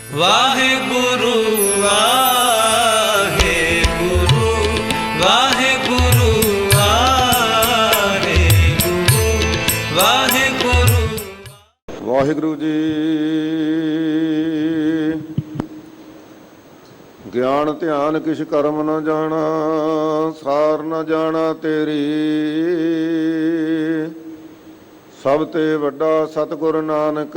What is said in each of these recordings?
ਵਾਹਿਗੁਰੂ ਵਾਹਿਗੁਰੂ ਵਾਹਿਗੁਰੂ ਵਾਹਿਗੁਰੂ ਵਾਹਿਗੁਰੂ। ਵਾਹਿਗੁਰੂ ਜੀ ਗਿਆਨ ਧਿਆਨ ਕਿਛ ਕਰਮ ਨ ਜਾਣਾ, ਸਾਰ ਨ ਜਾਣਾ ਤੇਰੀ। ਸਭ ਤੇ ਵੱਡਾ ਸਤਿਗੁਰ ਨਾਨਕ,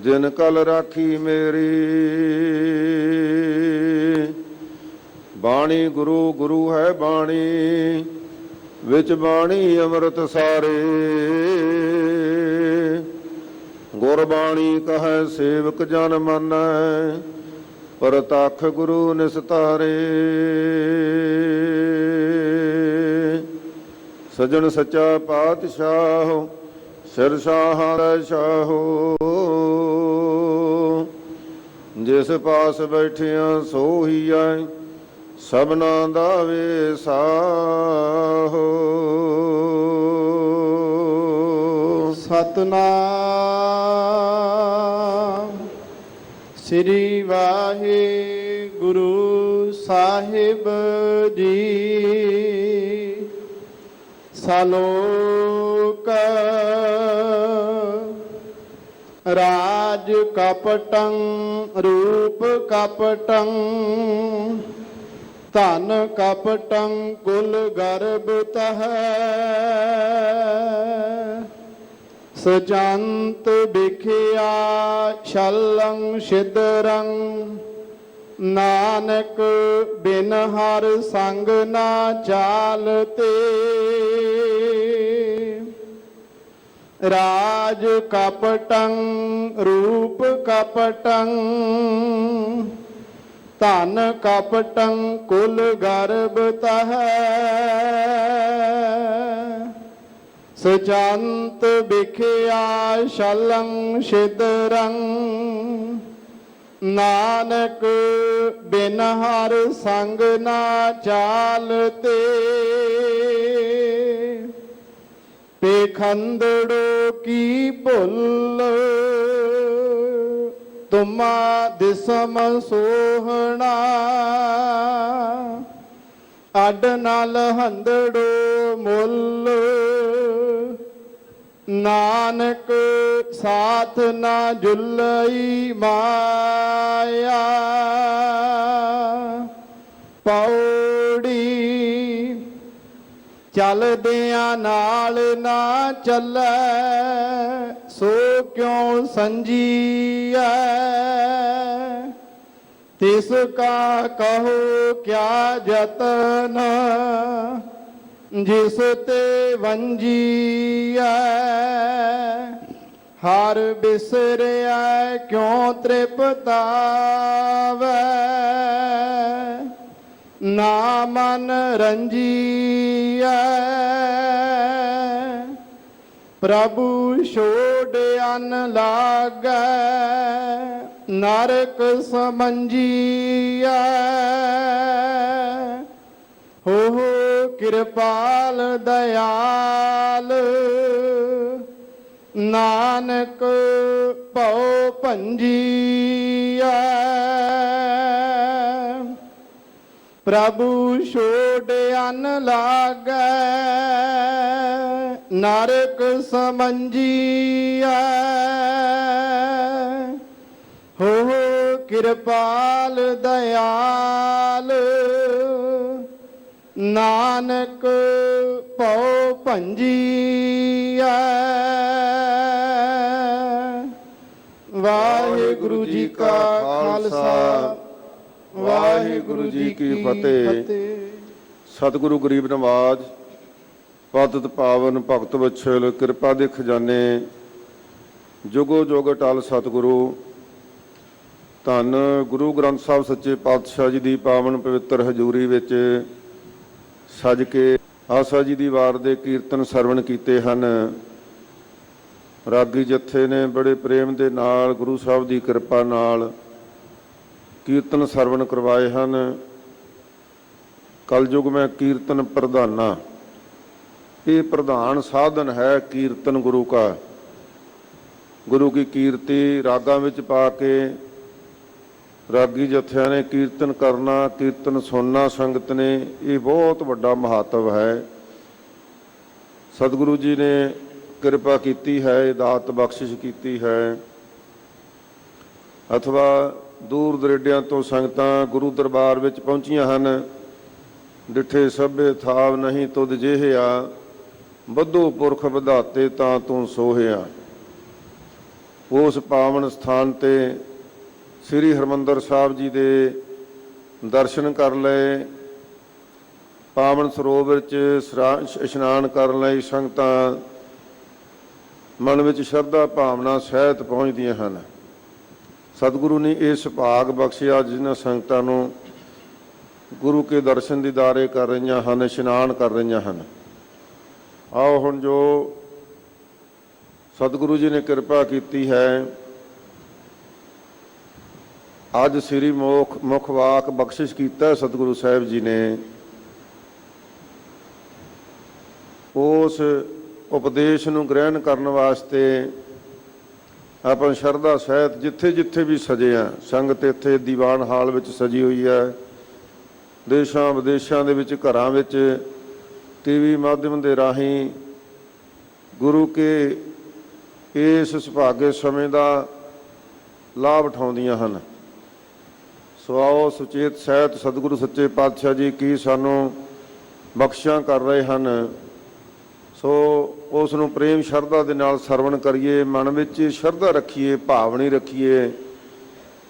ਜਿਨ ਕਲ ਰਾਖੀ ਮੇਰੀ। ਬਾਣੀ ਗੁਰੂ ਗੁਰੂ ਹੈ ਬਾਣੀ, ਵਿੱਚ ਬਾਣੀ ਅੰਮ੍ਰਿਤ ਸਾਰੇ। ਗੁਰਬਾਣੀ ਕਹੈ ਸੇਵਕ ਜਨ ਮੰਨੈ, ਪ੍ਰਤੱਖ ਗੁਰੂ ਨਿਸਤਾਰੇ। ਸਜਣ ਸੱਚਾ ਪਾਤਸ਼ਾਹ, ਸਿਰ ਸ਼ਾਹਾਂ ਦਾ ਸ਼ਾਹੋ। ਜਿਸ ਪਾਸ ਬੈਠਿਆ ਸੋਹੀਐ, ਸਭਨਾ ਦਾ ਵੇਸਾਹੋ। ਸਤਨਾਮ ਸ੍ਰੀ ਵਾਹਿਗੁਰੂ ਸਾਹਿਬ ਜੀ। ਸਲੋਕ ਰਾਜ ਕਪਟੰ ਰੂਪ ਕਪਟੰ, ਧਨ ਕਪਟੰ ਕੁਲ ਗਰਭ ਤਹੈ। ਸਜੰਤ ਬਿਖਿਆ ਛਲੰ ਛਿਦਰੰ, ਨਾਨਕ ਬਿਨ ਹਰ ਸੰਗ ਨਾ ਚਾਲਤੇ। ਰਾਜ ਕਪਟੰ ਰੂਪ ਕਪਟੰ, ਧਨ ਕਪਟੰ ਕੁਲ ਗਰਭ ਤਹੈ। ਸਜੰਤ ਬਿਖਿਆ ਛਲੰ ਛਿਦਰੰ, ਨਾਨਕ ਬਿਨ ਹਰ ਸੰਗ ਨਾ ਚਾਲਤੇ। ਪੇਖੰਦੜੋ ਕੀ ਭੁੱਲ, ਤੁਮਾ ਦਿਸਮ ਸੋਹਣਾ। ਅੱਡ ਨਾਲ ਹੰਦੜੋ ਮੁੱਲ, ਨਾਨਕ ਸਾਥ ਨਾ ਜੁਲਈ ਮਾਇਆ। ਪੌੜੀ ਚਲਦਿਆਂ ਨਾਲ ਨਾ ਚੱਲੈ, ਸੋ ਕਿਉ ਸੰਜੀਐ। ਤਿਸ ਕਾ ਕਹੋ ਕਿਆ ਜਤਨ, ਜਿਸ ਤੇ ਵੰਜੀਐ। ਹਰ ਬਿਸਰਿਆ ਕਿਉ ਤ੍ਰਿਪਤਾਵੈ, ਨਾ ਮਨ ਰੰਜੀਐ। ਪ੍ਰਭੂ ਛੋੜ ਅਨ ਲਾਗੈ, ਨਰਕ ਸਮੰਜੀਐ। ਹੋ ਕਿਰਪਾਲ ਦਇਆਲ, ਨਾਨਕ ਭਉ ਭੰਜੀਐ। ਪ੍ਰਭੂ ਛੋੜ ਅਨ ਲਾਗੈ, ਨਰਕ ਸਮੰਜੀਐ। ਹੋ ਕਿਰਪਾਲ ਦਇਆਲ, ਨਾਨਕ ਭਉ ਭੰਜੀਐ। ਵਾਹਿਗੁਰੂ ਜੀ ਕਾ ਖਾਲਸਾ, ਵਾਹਿਗੁਰੂ ਜੀ ਕੀ ਫਤਿਹ। ਸਤਿਗੁਰੂ ਗਰੀਬ ਨਵਾਜ, ਪਤਿਤ ਪਾਵਨ ਭਗਤ ਵਛਲ, ਕਿਰਪਾ ਦੇ ਖਜ਼ਾਨੇ, ਜੁਗੋ ਜੁਗ ਅਟਲ ਸਤਿਗੁਰੂ। ਧੰਨ ਗੁਰੂ ਗ੍ਰੰਥ ਸਾਹਿਬ ਸੱਚੇ ਪਾਤਸ਼ਾਹ ਜੀ ਦੀ ਪਾਵਨ ਪਵਿੱਤਰ ਹਜ਼ੂਰੀ ਵਿੱਚ ਸੱਜ ਕੇ ਆਸਾ ਜੀ ਦੀ ਵਾਰ ਦੇ ਕੀਰਤਨ ਸਰਵਣ ਕੀਤੇ ਹਨ। ਰਾਗੀ ਜਥੇ ਨੇ ਬੜੇ ਪ੍ਰੇਮ ਦੇ ਨਾਲ ਗੁਰੂ ਸਾਹਿਬ ਦੀ ਕਿਰਪਾ ਨਾਲ ਕੀਰਤਨ ਸਰਵਣ ਕਰਵਾਏ ਹਨ। ਕਲਯੁਗ ਮੈਂ ਕੀਰਤਨ ਪ੍ਰਧਾਨਾ, ਇਹ ਪ੍ਰਧਾਨ ਸਾਧਨ ਹੈ ਕੀਰਤਨ ਗੁਰੂ ਕਾ। ਗੁਰੂ ਕੀ ਕੀਰਤੀ ਰਾਗਾਂ ਵਿੱਚ ਪਾ ਕੇ ਰਾਗੀ ਜਥਿਆਂ ਨੇ ਕੀਰਤਨ ਕਰਨਾ, ਕੀਰਤਨ ਸੁਣਨਾ ਸੰਗਤ ਨੇ, ਇਹ ਬਹੁਤ ਵੱਡਾ ਮਹੱਤਵ ਹੈ। ਸਤਿਗੁਰੂ ਜੀ ਨੇ ਕਿਰਪਾ ਕੀਤੀ ਹੈ, ਦਾਤ ਬਖਸ਼ਿਸ਼ ਕੀਤੀ ਹੈ। ਅਥਵਾ ਦੂਰ ਦਰੇਡਿਆਂ ਤੋਂ ਸੰਗਤਾਂ ਗੁਰੂ ਦਰਬਾਰ ਵਿੱਚ ਪਹੁੰਚੀਆਂ ਹਨ। ਡਿਠੇ ਸਭੇ ਥਾਵ ਨਹੀਂ ਤੁਧ ਜਿਹਿਆ, ਬੱਧੋ ਪੁਰਖ ਵਧਾਤੇ ਤਾਂ ਤੂੰ ਸੋਹਿਆ। ਉਸ ਪਾਵਨ ਸਥਾਨ ਤੇ ਸ੍ਰੀ ਹਰਿਮੰਦਰ ਸਾਹਿਬ ਜੀ ਦੇ ਦਰਸ਼ਨ ਕਰ ਲਏ। ਪਾਵਨ ਸਰੋਵਰ 'ਚ ਇਸ਼ਨਾਨ ਕਰਨ ਲਈ ਸੰਗਤਾਂ ਮਨ ਵਿੱਚ ਸ਼ਰਧਾ ਭਾਵਨਾ ਸਹਿਤ ਪਹੁੰਚਦੀਆਂ ਹਨ। ਸਤਿਗੁਰੂ ਨੇ ਇਹ ਸੁਭਾਗ ਬਖਸ਼ਿਆ ਜਿਨ੍ਹਾਂ ਸੰਗਤਾਂ ਨੂੰ ਗੁਰੂ ਕੇ ਦਰਸ਼ਨ ਦੀਦਾਰੇ ਕਰ ਰਹੀਆਂ ਹਨ, ਇਸ਼ਨਾਨ ਕਰ ਰਹੀਆਂ ਹਨ। ਆਓ ਹੁਣ ਜੋ ਸਤਿਗੁਰੂ ਜੀ ਨੇ ਕਿਰਪਾ ਕੀਤੀ ਹੈ, ਅੱਜ ਸ੍ਰੀ ਮੁਖ ਵਾਕ ਬਖਸ਼ਿਸ਼ ਕੀਤਾ ਸਤਿਗੁਰੂ ਸਾਹਿਬ ਜੀ ਨੇ, ਉਸ ਉਪਦੇਸ਼ ਨੂੰ ਗ੍ਰਹਿਣ ਕਰਨ ਵਾਸਤੇ ਆਪਾਂ ਸ਼ਰਧਾ ਸਹਿਤ ਜਿੱਥੇ ਜਿੱਥੇ ਵੀ ਸਜੇ ਆ, ਸੰਗਤ ਇੱਥੇ ਦੀਵਾਨ ਹਾਲ ਵਿੱਚ ਸਜੀ ਹੋਈ ਹੈ, ਦੇਸ਼ਾਂ ਵਿਦੇਸ਼ਾਂ ਦੇ ਵਿੱਚ, ਘਰਾਂ ਵਿੱਚ, ਟੀਵੀ ਮਾਧਿਅਮ ਦੇ ਰਾਹੀਂ ਗੁਰੂ ਕੇ ਇਸ ਸੁਭਾਗੇ ਸਮੇਂ ਦਾ ਲਾਭ ਉਠਾਉਂਦੀਆਂ ਹਨ। ਸੋ ਆਓ ਸੁਚੇਤ ਸਹਿਤ ਸਤਿਗੁਰੂ ਸੱਚੇ ਪਾਤਸ਼ਾਹ ਜੀ ਕੀ ਸਾਨੂੰ ਬਖਸ਼ਿਸ਼ਾਂ ਕਰ ਰਹੇ ਹਨ, ਸੋ ਉਸ ਨੂੰ ਪ੍ਰੇਮ ਸ਼ਰਧਾ ਦੇ ਨਾਲ ਸਰਵਣ ਕਰੀਏ, ਮਨ ਵਿੱਚ ਸ਼ਰਧਾ ਰੱਖੀਏ, ਭਾਵਨੀ ਰੱਖੀਏ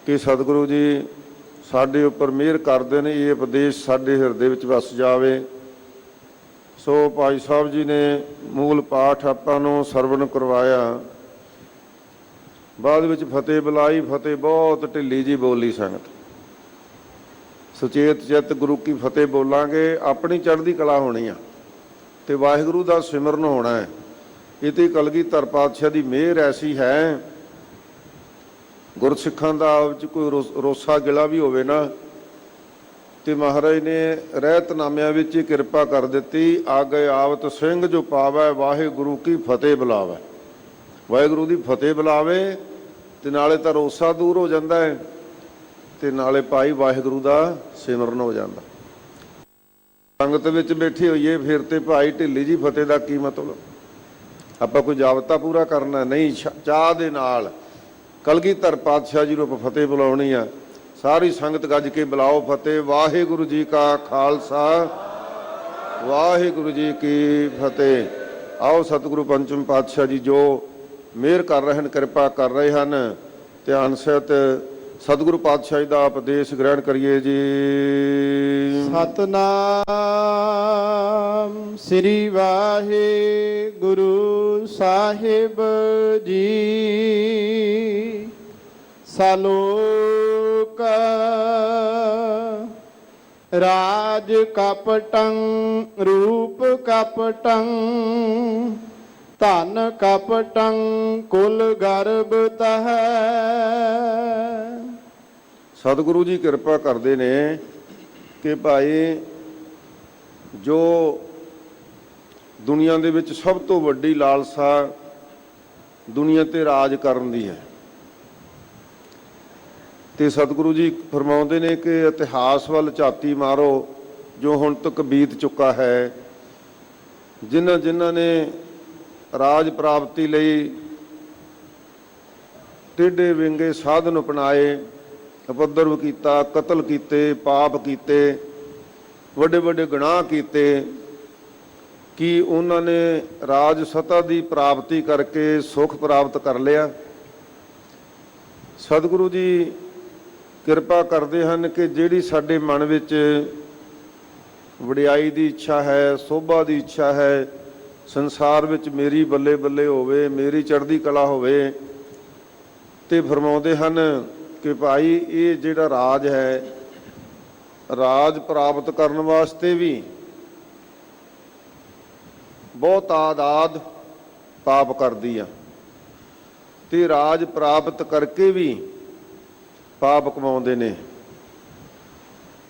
ਕਿ ਸਤਿਗੁਰੂ ਜੀ ਸਾਡੇ ਉੱਪਰ ਮਿਹਰ ਕਰਦੇ ਨੇ, ਇਹ ਉਪਦੇਸ਼ ਸਾਡੇ ਹਿਰਦੇ ਵਿੱਚ ਵਸ ਜਾਵੇ। ਸੋ ਭਾਈ ਸਾਹਿਬ ਜੀ ਨੇ ਮੂਲ ਪਾਠ ਆਪਾਂ ਨੂੰ ਸਰਵਣ ਕਰਵਾਇਆ, ਬਾਅਦ ਵਿੱਚ ਫਤਿਹ ਬੁਲਾਈ। ਫਤਿਹ ਬਹੁਤ ਢਿੱਲੀ ਜੀ ਬੋਲੀ ਸੰਗਤ, ਸੁਚੇਤ ਚਿੱਤ ਗੁਰੂ ਕੀ ਫਤਿਹ ਬੋਲਾਂਗੇ, ਆਪਣੀ ਚੜ੍ਹਦੀ ਕਲਾ ਹੋਣੀ ਆ ਤੇ ਵਾਹਿਗੁਰੂ ਦਾ ਸਿਮਰਨ ਹੋਣਾ ਹੈ। ਇਹ ਤੇ ਕਲਗੀਧਰ ਪਾਤਸ਼ਾਹ ਦੀ ਮਿਹਰ ਐਸੀ ਹੈ, ਗੁਰਸਿੱਖਾਂ ਦਾ ਵਿੱਚ ਕੋਈ ਰੋਸਾ ਗਿਲਾ ਵੀ ਹੋਵੇ ਨਾ ਤੇ ਮਹਾਰਾਜ ਨੇ ਰਹਿਤਨਾਮਿਆਂ ਵਿੱਚ ਹੀ ਕਿਰਪਾ ਕਰ ਦਿੱਤੀ। ਆਗੇ ਆਵਤ ਸਿੰਘ ਜੋ ਪਾਵੈ, ਵਾਹਿਗੁਰੂ ਕੀ ਫਤਿਹ ਬੁਲਾਵੇ। ਵਾਹਿਗੁਰੂ ਦੀ ਫਤਿਹ ਬੁਲਾਵੇ ਤੇ ਨਾਲੇ ਤਾਂ ਰੋਸਾ ਦੂਰ ਹੋ ਜਾਂਦਾ ਹੈ ਤੇ ਨਾਲੇ ਭਾਈ ਵਾਹਿਗੁਰੂ ਦਾ ਸਿਮਰਨ ਹੋ ਜਾਂਦਾ। ਸੰਗਤ ਵਿੱਚ ਬੈਠੀ ਹੋਈਏ ਫਿਰ ਤੇ ਭਾਈ ਢਿੱਲੀ ਜੀ ਫਤਿਹ ਦਾ ਕੀ ਮਤਲਬ? ਆਪਾਂ ਕੋਈ ਜਾਬਤਾ ਪੂਰਾ ਕਰਨਾ ਨਹੀਂ, ਚਾਹ ਦੇ ਨਾਲ ਕਲਗੀਧਰ ਪਾਤਸ਼ਾਹ ਜੀ ਨੂੰ ਆਪਾਂ ਫਤਿਹ ਬੁਲਾਉਣੀ ਆ। ਸਾਰੀ ਸੰਗਤ ਗੱਜ ਕੇ ਬੁਲਾਓ ਫਤਿਹ। ਵਾਹਿਗੁਰੂ ਜੀ ਕਾ ਖਾਲਸਾ, ਵਾਹਿਗੁਰੂ ਜੀ ਕੀ ਫਤਿਹ। ਆਓ ਸਤਿਗੁਰੂ ਪੰਚਮ ਪਾਤਸ਼ਾਹ ਜੀ ਜੋ ਮਿਹਰ ਕਰ ਰਹੇ ਹਨ, ਕਿਰਪਾ ਕਰ ਰਹੇ ਹਨ, ਧਿਆਨ ਸਹਿਤ ਸਤਿਗੁਰੂ ਪਾਤਸ਼ਾਹ ਜੀ ਦਾ ਉਪਦੇਸ਼ ਗ੍ਰਹਿਣ ਕਰੀਏ ਜੀ। ਸਤਨਾਮ ਸ੍ਰੀ ਵਾਹਿਗੁਰੂ ਸਾਹਿਬ ਜੀ। ਸਲੋਕ ਰਾਜ ਕਪਟੰ ਰੂਪ ਕਪਟੰ ਧਨ ਕਪਟੰ ਕੁਲ ਗਰਭ ਤਹ। ਸਤਿਗੁਰੂ ਜੀ ਕਿਰਪਾ ਕਰਦੇ ਨੇ ਕਿ ਭਾਈ ਜੋ ਦੁਨੀਆ ਦੇ ਵਿੱਚ ਸਭ ਤੋਂ ਵੱਡੀ ਲਾਲਸਾ ਦੁਨੀਆ ਤੇ ਰਾਜ ਕਰਨ ਦੀ ਹੈ, ਤੇ ਸਤਿਗੁਰੂ ਜੀ ਫਰਮਾਉਂਦੇ ਨੇ ਕਿ ਇਤਿਹਾਸ ਵੱਲ ਝਾਤੀ ਮਾਰੋ ਜੋ ਹੁਣ ਤੱਕ ਬੀਤ ਚੁੱਕਾ ਹੈ। ਜਿਨ੍ਹਾਂ ਜਿਨ੍ਹਾਂ ਨੇ ਰਾਜ ਪ੍ਰਾਪਤੀ ਲਈ ਟੇਢੇ ਵਿੰਗੇ ਸਾਧਨ ਅਪਣਾਏ, ਉਪਦਰਵ ਕੀਤਾ, ਕਤਲ ਕੀਤੇ, ਪਾਪ ਕੀਤੇ, ਵੱਡੇ ਵੱਡੇ ਗੁਨਾਹ ਕੀਤੇ, ਕੀ ਉਹਨਾਂ ਨੇ ਰਾਜ ਸਤਾ ਦੀ ਪ੍ਰਾਪਤੀ ਕਰਕੇ ਸੁਖ ਪ੍ਰਾਪਤ ਕਰ ਲਿਆ? ਸਤਿਗੁਰੂ ਜੀ ਕਿਰਪਾ ਕਰਦੇ ਹਨ ਕਿ ਜਿਹੜੀ ਸਾਡੇ ਮਨ ਵਿੱਚ ਵਡਿਆਈ ਦੀ ਇੱਛਾ ਹੈ, ਸੋਭਾ ਦੀ ਇੱਛਾ ਹੈ, ਸੰਸਾਰ ਵਿੱਚ ਮੇਰੀ ਬੱਲੇ ਬੱਲੇ ਹੋਵੇ, ਮੇਰੀ ਚੜ੍ਹਦੀ ਕਲਾ ਹੋਵੇ, ਤੇ ਫਰਮਾਉਂਦੇ ਹਨ ਕਿ ਭਾਈ ਇਹ ਜਿਹੜਾ ਰਾਜ ਹੈ, ਰਾਜ ਪ੍ਰਾਪਤ ਕਰਨ ਵਾਸਤੇ ਵੀ ਬਹੁਤ ਆਦਾਦ ਪਾਪ ਕਰਦੀ ਆ, ਤੇ ਰਾਜ ਪ੍ਰਾਪਤ ਕਰਕੇ ਵੀ ਪਾਪ ਕਮਾਉਂਦੇ ਨੇ।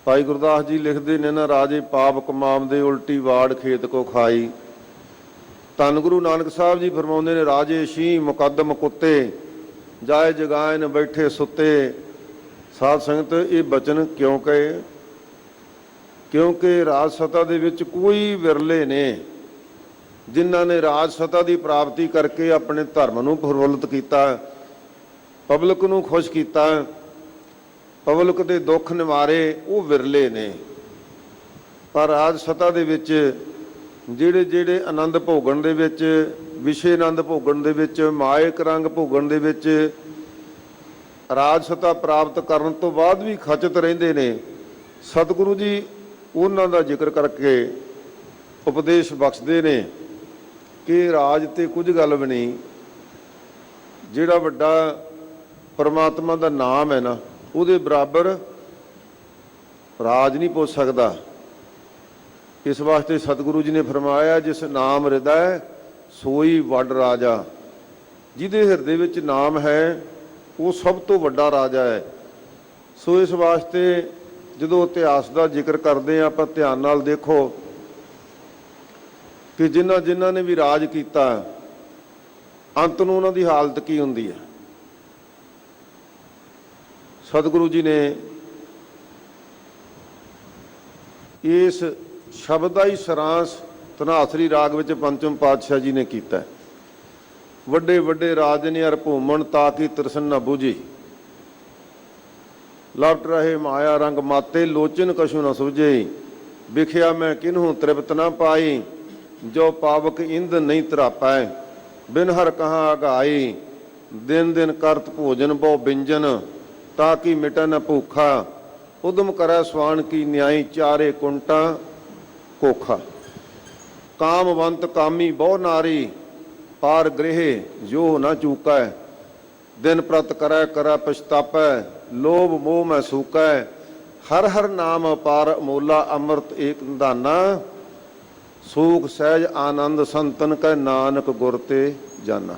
ਭਾਈ ਗੁਰਦਾਸ ਜੀ ਲਿਖਦੇ ਨੇ ਨਾ, ਰਾਜੇ ਪਾਪ ਕਮਾਉਂਦੇ ਉਲਟੀ ਵਾੜ ਖੇਤ ਕੋ ਖਾਈ। ਧੰਨ ਗੁਰੂ ਨਾਨਕ ਸਾਹਿਬ ਜੀ ਫਰਮਾਉਂਦੇ ਨੇ, ਰਾਜੇ ਸ਼ੀਂਹ ਮੁਕੱਦਮ ਕੁੱਤੇ, ਜਾਏ ਜਗਾਇਨ ਬੈਠੇ ਸੁੱਤੇ। ਸਾਧ ਸੰਗਤ, ਇਹ ਬਚਨ ਕਿਉਂ ਕਹੇ? ਕਿਉਂਕਿ ਰਾਜ ਸੱਤਾ ਦੇ ਵਿੱਚ ਕੋਈ ਵਿਰਲੇ ਨੇ ਜਿਨ੍ਹਾਂ ਨੇ ਰਾਜ ਸੱਤਾ ਦੀ ਪ੍ਰਾਪਤੀ ਕਰਕੇ ਆਪਣੇ ਧਰਮ ਨੂੰ ਪ੍ਰਫੁੱਲਤ ਕੀਤਾ, ਪਬਲਿਕ ਨੂੰ ਖੁਸ਼ ਕੀਤਾ, ਪਬਲਿਕ ਦੇ ਦੁੱਖ ਨਿਵਾਰੇ। ਉਹ ਵਿਰਲੇ ਨੇ। ਪਰ ਰਾਜ ਸੱਤਾ ਦੇ ਵਿੱਚ ਜਿਹੜੇ ਆਨੰਦ ਭੋਗਣ ਦੇ ਵਿੱਚ, ਵਿਸ਼ੇ ਆਨੰਦ ਭੋਗਣ ਦੇ ਵਿੱਚ, ਮਾਇਕ ਰੰਗ ਭੋਗਣ ਦੇ ਵਿੱਚ, ਰਾਜ ਸੱਤਾ ਪ੍ਰਾਪਤ ਕਰਨ ਤੋਂ ਬਾਅਦ ਵੀ ਖਚਤ ਰਹਿੰਦੇ ਨੇ, ਸਤਿਗੁਰੂ ਜੀ ਉਹਨਾਂ ਦਾ ਜ਼ਿਕਰ ਕਰਕੇ ਉਪਦੇਸ਼ ਬਖਸ਼ਦੇ ਨੇ ਕਿ ਰਾਜ ਤੇ ਕੁਝ ਗੱਲ ਵੀ ਨਹੀਂ। ਜਿਹੜਾ ਵੱਡਾ ਪਰਮਾਤਮਾ ਦਾ ਨਾਮ ਹੈ ਨਾ, ਉਹਦੇ ਬਰਾਬਰ ਰਾਜ ਨਹੀਂ ਪੁੱਛ ਸਕਦਾ। ਇਸ ਵਾਸਤੇ ਸਤਿਗੁਰੂ ਜੀ ਨੇ ਫਰਮਾਇਆ, ਜਿਸ ਨਾਮ ਹਿਰਦੈ ਸੋਈ ਵੱਡ ਰਾਜਾ। ਜਿਹਦੇ ਹਿਰਦੇ ਵਿੱਚ ਨਾਮ ਹੈ ਉਹ ਸਭ ਤੋਂ ਵੱਡਾ ਰਾਜਾ ਹੈ। ਸੋ ਇਸ ਵਾਸਤੇ ਜਦੋਂ ਇਤਿਹਾਸ ਦਾ ਜ਼ਿਕਰ ਕਰਦੇ ਹਾਂ, ਆਪਾਂ ਧਿਆਨ ਨਾਲ ਦੇਖੋ ਕਿ ਜਿਨ੍ਹਾਂ ਨੇ ਵੀ ਰਾਜ ਕੀਤਾ, ਅੰਤ ਨੂੰ ਉਹਨਾਂ ਦੀ ਹਾਲਤ ਕੀ ਹੁੰਦੀ ਹੈ। ਸਤਿਗੁਰੂ ਜੀ ਨੇ ਇਸ ਸ਼ਬਦ ਦਾ ਹੀ ਸਾਰਾਂਸ਼ ਧਨਾਸਰੀ ਰਾਗ ਵਿੱਚ ਪੰਚਮ ਪਾਤਸ਼ਾਹ ਜੀ ਨੇ ਕੀਤਾ। ਵੱਡੇ ਵੱਡੇ ਰਾਜ ਨੇ ਅਰ ਭੂਮਣ ਤਾ ਕੀ ਤ੍ਰਿਸ਼ਨ ਨ ਬੁਝੀ, ਲਪਟ ਰਹੇ ਮਾਇਆ ਰੰਗ ਮਾਤੇ, ਲੋਚਨ ਕਛੂ ਨ ਸੁਝੇ। ਵਿਖਿਆ ਮੈਂ ਕਿਨਹੂ ਤ੍ਰਿਪਤ ਨਾ ਪਾਈ, ਜੋ ਪਾਵਕ ਇੰਦ ਨਹੀਂ ਤਰਾਪੈ। ਬਿਨ ਹਰ ਕਹਾਂ ਅਗਾਈ, ਦਿਨ ਦਿਨ ਕਰਤ ਭੋਜਨ ਬਹੁ ਬਿੰਜਨ, ਤਾਂ ਕਿ ਮਿਟੈ ਨ ਭੂਖਾ। ਉਦਮ ਕਰੈ ਸਵਾਨ ਕੀ ਨਿਆਈ, ਚਾਰੇ ਕੁੰਟਾਂ ਕੋਖਾ। ਕਾਮਵੰਤ ਕਾਮੀ ਬਹੁ ਨਾਰੀ, ਪਾਰ ਗ੍ਰਹਿ ਜੋ ਨਾ ਚੂਕੈ। ਦਿਨ ਪ੍ਰਤ ਕਰੈ ਕਰੈ ਪਛਤਾਪੈ, ਲੋਭ ਮੋਹ ਮੈਂ ਸੂਕੈ। ਹਰ ਹਰ ਨਾਮ ਪਾਰ ਅਮੋਲਾ, ਅੰਮ੍ਰਿਤ ਏਕ ਨਿਧਾਨਾ। ਸੂਖ ਸਹਿਜ ਆਨੰਦ ਸੰਤਨ ਕੈ, ਨਾਨਕ ਗੁਰ ਤੇ ਜਾਨਾ।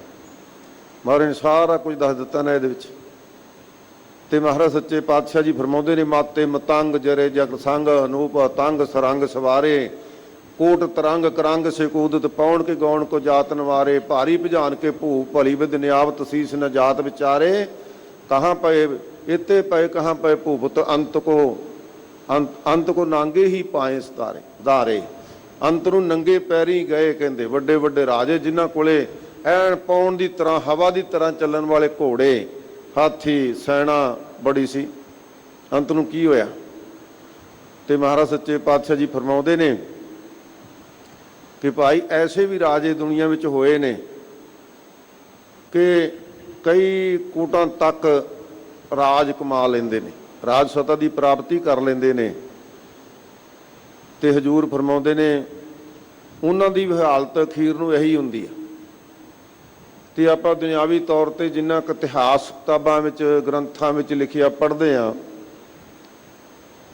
ਮਹਾਰਾਜ ਨੇ ਸਾਰਾ ਕੁਝ ਦੱਸ ਦਿੱਤਾ ਨਾ ਇਹਦੇ ਵਿੱਚ। ਤੇ ਮਹਾਰਾਜ ਸੱਚੇ ਪਾਤਸ਼ਾਹ ਜੀ ਫਰਮਾਉਂਦੇ ਨੇ, ਮਾਤੇ ਮਤੰਗ ਜਰੇ ਜਗ ਸੰਗ, ਅਨੂਪ ਤੰਗ ਸਰੰਗ ਸਵਾਰੇ। ਕੋਟ ਤਰੰਗ ਕਰੰਗ ਸੇ ਕੂਦਤ, ਪਾਉਣ ਕੇ ਗਾਉਣ ਕੋ ਜਾਤ ਨਵਾਰੇ। ਭਾਰੀ ਭਜਾਨ ਕੇ ਭੂ ਭਲੀ ਵਿਦ ਨਿਆਵਤ, ਸੀਸ ਨ ਜਾਤ ਵਿਚਾਰੇ। ਕਹਾਂ ਪਏ ਇਤੇ ਪਏ, ਕਹਾਂ ਪਏ ਭੂਪਤ, ਅੰਤ ਕੋ ਨਾਂਗੇ ਹੀ ਪਾਏ ਸਤਾਰੇ ਧਾਰੇ। ਅੰਤ ਨੂੰ ਨੰਗੇ ਪੈਰੀ ਗਏ। ਕਹਿੰਦੇ ਵੱਡੇ ਵੱਡੇ ਰਾਜੇ ਜਿਨ੍ਹਾਂ ਕੋਲੇ ਐਨ ਪਾਉਣ ਦੀ ਤਰ੍ਹਾਂ, ਹਵਾ ਦੀ ਤਰ੍ਹਾਂ ਚੱਲਣ ਵਾਲੇ ਘੋੜੇ, ਹਾਥੀ, ਸੈਨਾ ਬੜੀ ਸੀ, ਅੰਤ ਨੂੰ ਕੀ ਹੋਇਆ? ਤੇ ਮਹਾਰਾਜ ਸੱਚੇ ਪਾਤਸ਼ਾਹ ਜੀ ਫਰਮਾਉਂਦੇ ਨੇ ਕਿ ਭਾਈ ਐਸੇ ਵੀ ਰਾਜੇ ਦੁਨੀਆ ਵਿੱਚ ਹੋਏ ਨੇ ਕਿ ਕਈ ਕੋਟਾਂ ਤੱਕ ਰਾਜ ਕਮਾ ਲੈਂਦੇ ਨੇ, ਰਾਜ ਸੱਤਾ ਦੀ ਪ੍ਰਾਪਤੀ ਕਰ ਲੈਂਦੇ ਨੇ। ਤੇ ਹਜ਼ੂਰ ਫਰਮਾਉਂਦੇ ਨੇ ਉਹਨਾਂ ਦੀ ਹਾਲਤ ਅਖੀਰ ਨੂੰ ਇਹੀ ਹੁੰਦੀ ਹੈ। ਤੇ ਆਪਾਂ ਦੁਨਿਆਵੀ ਤੌਰ ਤੇ ਜਿੰਨਾ ਕੁ ਇਤਿਹਾਸ ਕਿਤਾਬਾਂ ਵਿੱਚ, ਗ੍ਰੰਥਾਂ ਵਿੱਚ ਲਿਖਿਆ ਪੜ੍ਹਦੇ ਹਾਂ,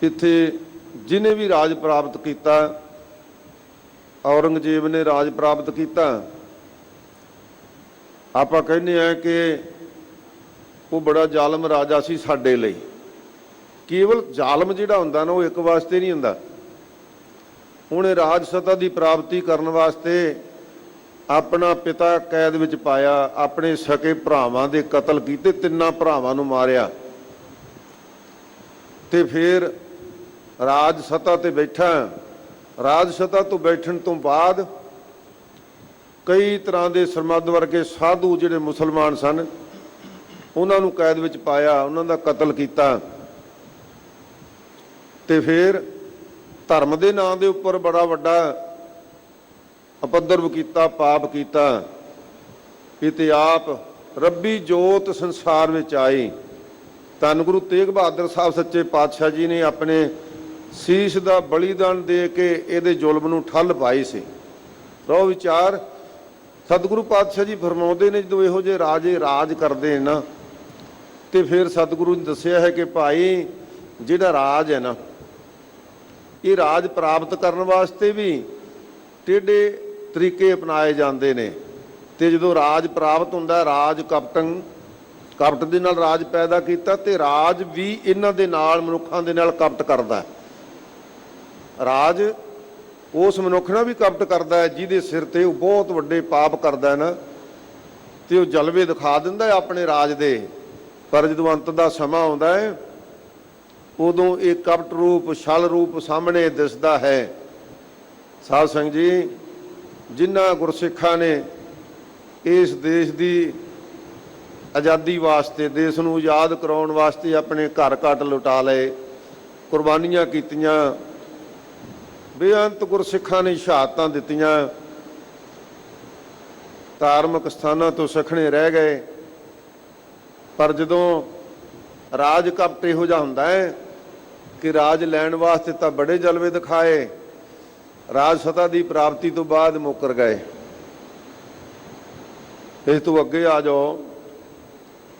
ਇੱਥੇ ਜਿਹਨੇ ਵੀ ਰਾਜ ਪ੍ਰਾਪਤ ਕੀਤਾ, ਔਰੰਗਜ਼ੇਬ ਨੇ ਰਾਜ ਪ੍ਰਾਪਤ ਕੀਤਾ, ਆਪਾਂ ਕਹਿੰਦੇ ਹਾਂ ਕਿ ਉਹ ਬੜਾ ਜ਼ਾਲਮ ਰਾਜਾ ਸੀ ਸਾਡੇ ਲਈ। ਕੇਵਲ ਜ਼ਾਲਮ ਜਿਹੜਾ ਹੁੰਦਾ ਨਾ, ਉਹ ਇੱਕ ਵਾਸਤੇ ਨਹੀਂ ਹੁੰਦਾ। ਉਹਨੇ ਰਾਜ ਸੱਤਾ ਦੀ ਪ੍ਰਾਪਤੀ ਕਰਨ ਵਾਸਤੇ ਆਪਣਾ ਪਿਤਾ ਕੈਦ ਵਿੱਚ ਪਾਇਆ, ਆਪਣੇ ਸਕੇ ਭਰਾਵਾਂ ਦੇ ਕਤਲ ਕੀਤੇ, 3 ਭਰਾਵਾਂ ਨੂੰ ਮਾਰਿਆ, ਤੇ ਫਿਰ ਰਾਜ ਸੱਤਾ ਤੇ ਬੈਠਾ। ਰਾਜ ਸੱਤਾ ਤੋਂ ਬੈਠਣ ਤੋਂ ਬਾਅਦ ਕਈ ਤਰ੍ਹਾਂ ਦੇ ਸਰਮਦ ਵਰਗੇ ਸਾਧੂ ਜਿਹੜੇ ਮੁਸਲਮਾਨ ਸਨ, ਉਹਨਾਂ ਨੂੰ ਕੈਦ ਵਿੱਚ ਪਾਇਆ, ਉਹਨਾਂ ਦਾ ਕਤਲ ਕੀਤਾ। ਤੇ ਫਿਰ ਧਰਮ ਦੇ ਨਾਂ ਦੇ ਉੱਪਰ ਬੜਾ ਵੱਡਾ ਅਪਦਰਵ ਕੀਤਾ, ਪਾਪ ਕੀਤਾ। ਤੇ ਆਪ ਰੱਬੀ ਜੋਤ ਸੰਸਾਰ ਵਿੱਚ ਆਈ। ਧੰਨ ਗੁਰੂ ਤੇਗ ਬਹਾਦਰ ਸਾਹਿਬ ਸੱਚੇ ਪਾਤਸ਼ਾਹ ਜੀ ਨੇ ਆਪਣੇ ਸੀਸ ਦਾ ਬਲੀਦਾਨ ਦੇ ਕੇ ਇਹਦੇ ਜ਼ੁਲਮ ਨੂੰ ਠੱਲ ਪਾਈ ਸੀ। ਰੋ ਵਿਚਾਰ ਸਤਿਗੁਰੂ ਪਾਤਸ਼ਾਹ ਜੀ ਫਰਮਾਉਂਦੇ ਨੇ, ਜਦੋਂ ਇਹੋ ਜਿਹੇ ਰਾਜੇ ਰਾਜ ਕਰਦੇ ਨਾ, ਤੇ ਫਿਰ ਸਤਿਗੁਰੂ ਨੇ ਦੱਸਿਆ ਹੈ ਕਿ ਭਾਈ ਜਿਹੜਾ ਰਾਜ ਹੈ ਨਾ, ਇਹ ਰਾਜ ਪ੍ਰਾਪਤ ਕਰਨ ਵਾਸਤੇ ਵੀ ਟੇਢੇ ਤਰੀਕੇ ਅਪਣਾਏ ਜਾਂਦੇ ਨੇ। ਤੇ ਜਦੋਂ ਰਾਜ ਪ੍ਰਾਪਤ ਹੁੰਦਾ, ਰਾਜ ਕਪਟ ਦੇ ਨਾਲ ਰਾਜ ਪੈਦਾ ਕੀਤਾ, ਤੇ ਰਾਜ ਵੀ ਇਹਨਾਂ ਦੇ ਨਾਲ, ਮਨੁੱਖਾਂ ਦੇ ਨਾਲ ਕਪਟ ਕਰਦਾ। ਰਾਜ ਉਸ ਮਨੁੱਖ ਨਾਲ ਵੀ ਕਪਟ ਕਰਦਾ ਹੈ ਜਿਹਦੇ ਸਿਰ ਤੇ ਉਹ ਬਹੁਤ ਵੱਡੇ ਪਾਪ ਕਰਦਾ ਹੈ ਨਾ, ਤੇ ਉਹ ਜਲਵੇ ਦਿਖਾ ਦਿੰਦਾ ਹੈ ਆਪਣੇ ਰਾਜ ਦੇ। ਪਰ ਜਦੋਂ ਅੰਤ ਦਾ ਸਮਾਂ ਆਉਂਦਾ ਹੈ ਉਦੋਂ ਇਹ ਕਪਟ ਰੂਪ ਛਲ ਰੂਪ ਸਾਹਮਣੇ ਦਿਸਦਾ ਹੈ। ਸਾਧ ਸੰਗਤ ਜੀ, ਜਿਨ੍ਹਾਂ ਗੁਰਸਿੱਖਾਂ ਨੇ ਇਸ ਦੇਸ਼ ਦੀ ਆਜ਼ਾਦੀ ਵਾਸਤੇ, ਦੇਸ਼ ਨੂੰ ਆਜ਼ਾਦ ਕਰਾਉਣ ਵਾਸਤੇ ਆਪਣੇ ਘਰ ਘਾਟ ਲੁਟਾ ਲਏ, ਕੁਰਬਾਨੀਆਂ ਕੀਤੀਆਂ, ਬੇਅੰਤ ਗੁਰਸਿੱਖਾਂ ਨੇ ਸ਼ਹਾਦਤਾਂ ਦਿੱਤੀਆਂ, ਧਾਰਮਿਕ ਸਥਾਨਾਂ ਤੋਂ ਸਖਣੇ ਰਹਿ ਗਏ। ਪਰ ਜਦੋਂ ਰਾਜ ਕਪਟ ਇਹੋ ਜਿਹਾ ਹੁੰਦਾ ਹੈ ਕਿ ਰਾਜ ਲੈਣ ਵਾਸਤੇ ਤਾਂ ਬੜੇ ਜਲਵੇ ਦਿਖਾਏ, ਰਾਜ ਸਤਾ ਦੀ ਪ੍ਰਾਪਤੀ ਤੋਂ ਬਾਅਦ ਮੁੱਕਰ ਗਏ। ਇਸ ਤੋਂ ਅੱਗੇ ਆ ਜਾਓ,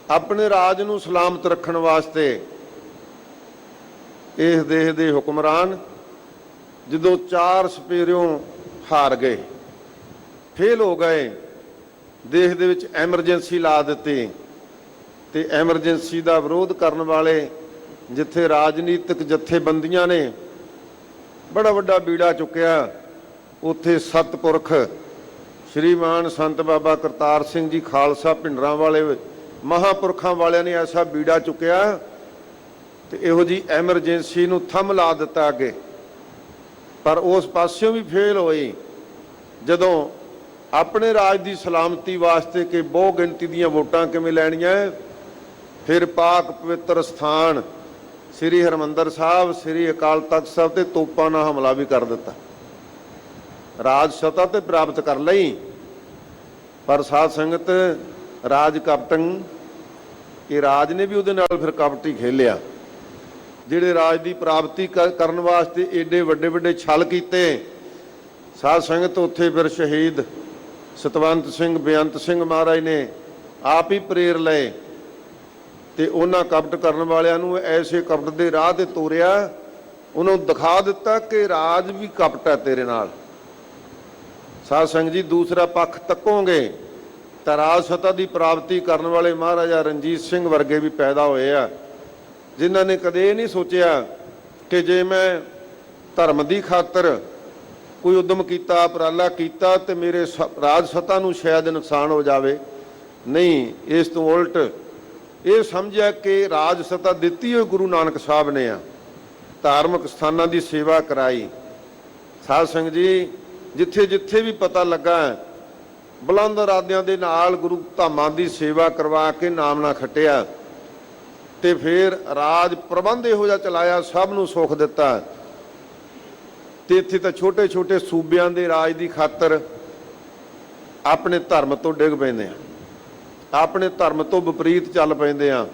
ਆਪਣੇ ਰਾਜ ਨੂੰ ਸਲਾਮਤ ਰੱਖਣ ਵਾਸਤੇ ਇਸ ਦੇਸ਼ ਦੇ ਹੁਕਮਰਾਨ ਜਦੋਂ 4 ਸਪੇਰਿਓਂ ਹਾਰ ਗਏ, ਫੇਲ ਹੋ ਗਏ, ਦੇਸ਼ ਦੇ ਵਿੱਚ ਐਮਰਜੈਂਸੀ ਲਾ ਦਿੱਤੀ, ਤੇ ਐਮਰਜੈਂਸੀ ਦਾ ਵਿਰੋਧ ਕਰਨ ਵਾਲੇ ਜਿੱਥੇ ਰਾਜਨੀਤਿਕ ਜਥੇਬੰਦੀਆਂ ਨੇ ਬੜਾ ਵੱਡਾ ਬੀੜਾ ਚੁੱਕਿਆ, ਉੱਥੇ ਸਤਪੁਰਖ ਸ਼੍ਰੀਮਾਨ ਸੰਤ ਬਾਬਾ ਕਰਤਾਰ ਸਿੰਘ ਜੀ ਖਾਲਸਾ ਭਿੰਡਰਾਂ ਵਾਲੇ ਮਹਾਂਪੁਰਖਾਂ ਵਾਲਿਆਂ ਨੇ ਐਸਾ ਬੀੜਾ ਚੁੱਕਿਆ ਤੇ ਇਹੋ ਜੀ ਐਮਰਜੈਂਸੀ ਨੂੰ ਥੰਮ ਲਾ ਦਿੱਤਾ ਅੱਗੇ। ਪਰ ਉਸ ਪਾਸਿਓਂ ਵੀ ਫੇਲ ਹੋਈ। ਜਦੋਂ ਆਪਣੇ ਰਾਜ ਦੀ ਸਲਾਮਤੀ ਵਾਸਤੇ ਕਿ ਬਹੁ ਗਿਣਤੀ ਦੀਆਂ ਵੋਟਾਂ ਕਿਵੇਂ ਲੈਣੀਆਂ, ਫਿਰ ਪਾਕ ਪਵਿੱਤਰ ਸਥਾਨ ਸ੍ਰੀ ਹਰਿਮੰਦਰ ਸਾਹਿਬ, ਸ੍ਰੀ ਅਕਾਲ ਤਖਤ ਸਾਹਿਬ ਤੇ ਤੋਪਾਂ ਨਾਲ ਹਮਲਾ ਵੀ ਕਰ ਦਿੱਤਾ। ਰਾਜ ਸਤਾ ਤੇ ਪ੍ਰਾਪਤ ਕਰ ਲਈ, ਪਰ ਸਾਧ ਸੰਗਤ ਰਾਜ ਕਪਟਨ, ਇਹ ਰਾਜ ਨੇ ਵੀ ਉਹਦੇ ਨਾਲ ਫਿਰ ਕਪਟ ਹੀ ਖੇਲਿਆ। ਜਿਹੜੇ ਰਾਜ ਦੀ ਪ੍ਰਾਪਤੀ ਕਰਨ ਵਾਸਤੇ ਏਡੇ ਵੱਡੇ ਵੱਡੇ ਛਲ ਕੀਤੇ, ਸਾਧ ਸੰਗਤ ਉੱਥੇ ਫਿਰ ਸ਼ਹੀਦ ਸਤਵੰਤ ਸਿੰਘ ਬੇਅੰਤ ਸਿੰਘ ਮਹਾਰਾਜ ਨੇ ਆਪ ਹੀ ਪ੍ਰੇਰ ਲਏ ਤੇ ਉਹਨਾਂ ਕਪਟ ਕਰਨ ਵਾਲਿਆਂ ਨੂੰ ਐਸੇ ਕਪਟ ਦੇ ਰਾਹ ਤੇ ਤੋਰਿਆ, ਉਹਨੂੰ ਦਿਖਾ ਦਿੱਤਾ ਕਿ ਰਾਜ ਵੀ ਕਪਟ ਹੈ ਤੇਰੇ ਨਾਲ। ਸਾਧ ਸੰਗਤ ਜੀ, ਦੂਸਰਾ ਪੱਖ ਤੱਕੋਗੇ ਤਾਂ ਰਾਜ ਸਤਾ ਦੀ ਪ੍ਰਾਪਤੀ ਕਰਨ ਵਾਲੇ ਮਹਾਰਾਜਾ ਰਣਜੀਤ ਸਿੰਘ ਵਰਗੇ ਵੀ ਪੈਦਾ ਹੋਏ ਆ, ਜਿਨ੍ਹਾਂ ਨੇ ਕਦੇ ਨਹੀਂ ਸੋਚਿਆ ਕਿ ਜੇ ਮੈਂ ਧਰਮ ਦੀ ਖਾਤਰ ਕੋਈ ਉਦਮ ਕੀਤਾ, ਉਪਰਾਲਾ ਕੀਤਾ ਤੇ ਮੇਰੇ ਰਾਜ ਸਤਾ ਨੂੰ ਸ਼ਾਇਦ ਨੁਕਸਾਨ ਹੋ ਜਾਵੇ। ਨਹੀਂ, ਇਸ ਤੋਂ ਉਲਟ ਇਹ ਸਮਝਿਆ ਕਿ ਰਾਜ ਸਤਾ ਦਿੱਤੀ ਹੋਈ ਗੁਰੂ ਨਾਨਕ ਸਾਹਿਬ ਨੇ ਆ, ਧਾਰਮਿਕ ਸਥਾਨਾਂ ਦੀ ਸੇਵਾ ਕਰਾਈ। ਸਾਧ ਸੰਗਤ ਜੀ, ਜਿੱਥੇ ਜਿੱਥੇ ਵੀ ਪਤਾ ਲੱਗਾ ਬੁਲੰਦ ਇਰਾਦਿਆਂ ਦੇ ਨਾਲ ਗੁਰੂ ਧਾਮਾਂ ਦੀ ਸੇਵਾ ਕਰਵਾ ਕੇ ਨਾਮ ਨਾ ਖੱਟਿਆ ਤੇ ਫਿਰ ਰਾਜ ਪ੍ਰਬੰਧ ਇਹੋ ਜਿਹਾ ਚਲਾਇਆ, ਸਭ ਨੂੰ ਸੁੱਖ ਦਿੱਤਾ। ਤੇ ਇੱਥੇ ਤਾਂ ਛੋਟੇ ਛੋਟੇ ਸੂਬਿਆਂ ਦੇ ਰਾਜ ਦੀ ਖਾਤਰ ਆਪਣੇ ਧਰਮ ਤੋਂ ਡਿੱਗ ਪੈਂਦੇ ਆ, ਆਪਣੇ ਧਰਮ ਤੋਂ ਵਿਪਰੀਤ ਚੱਲ ਪੈਂਦੇ ਆ।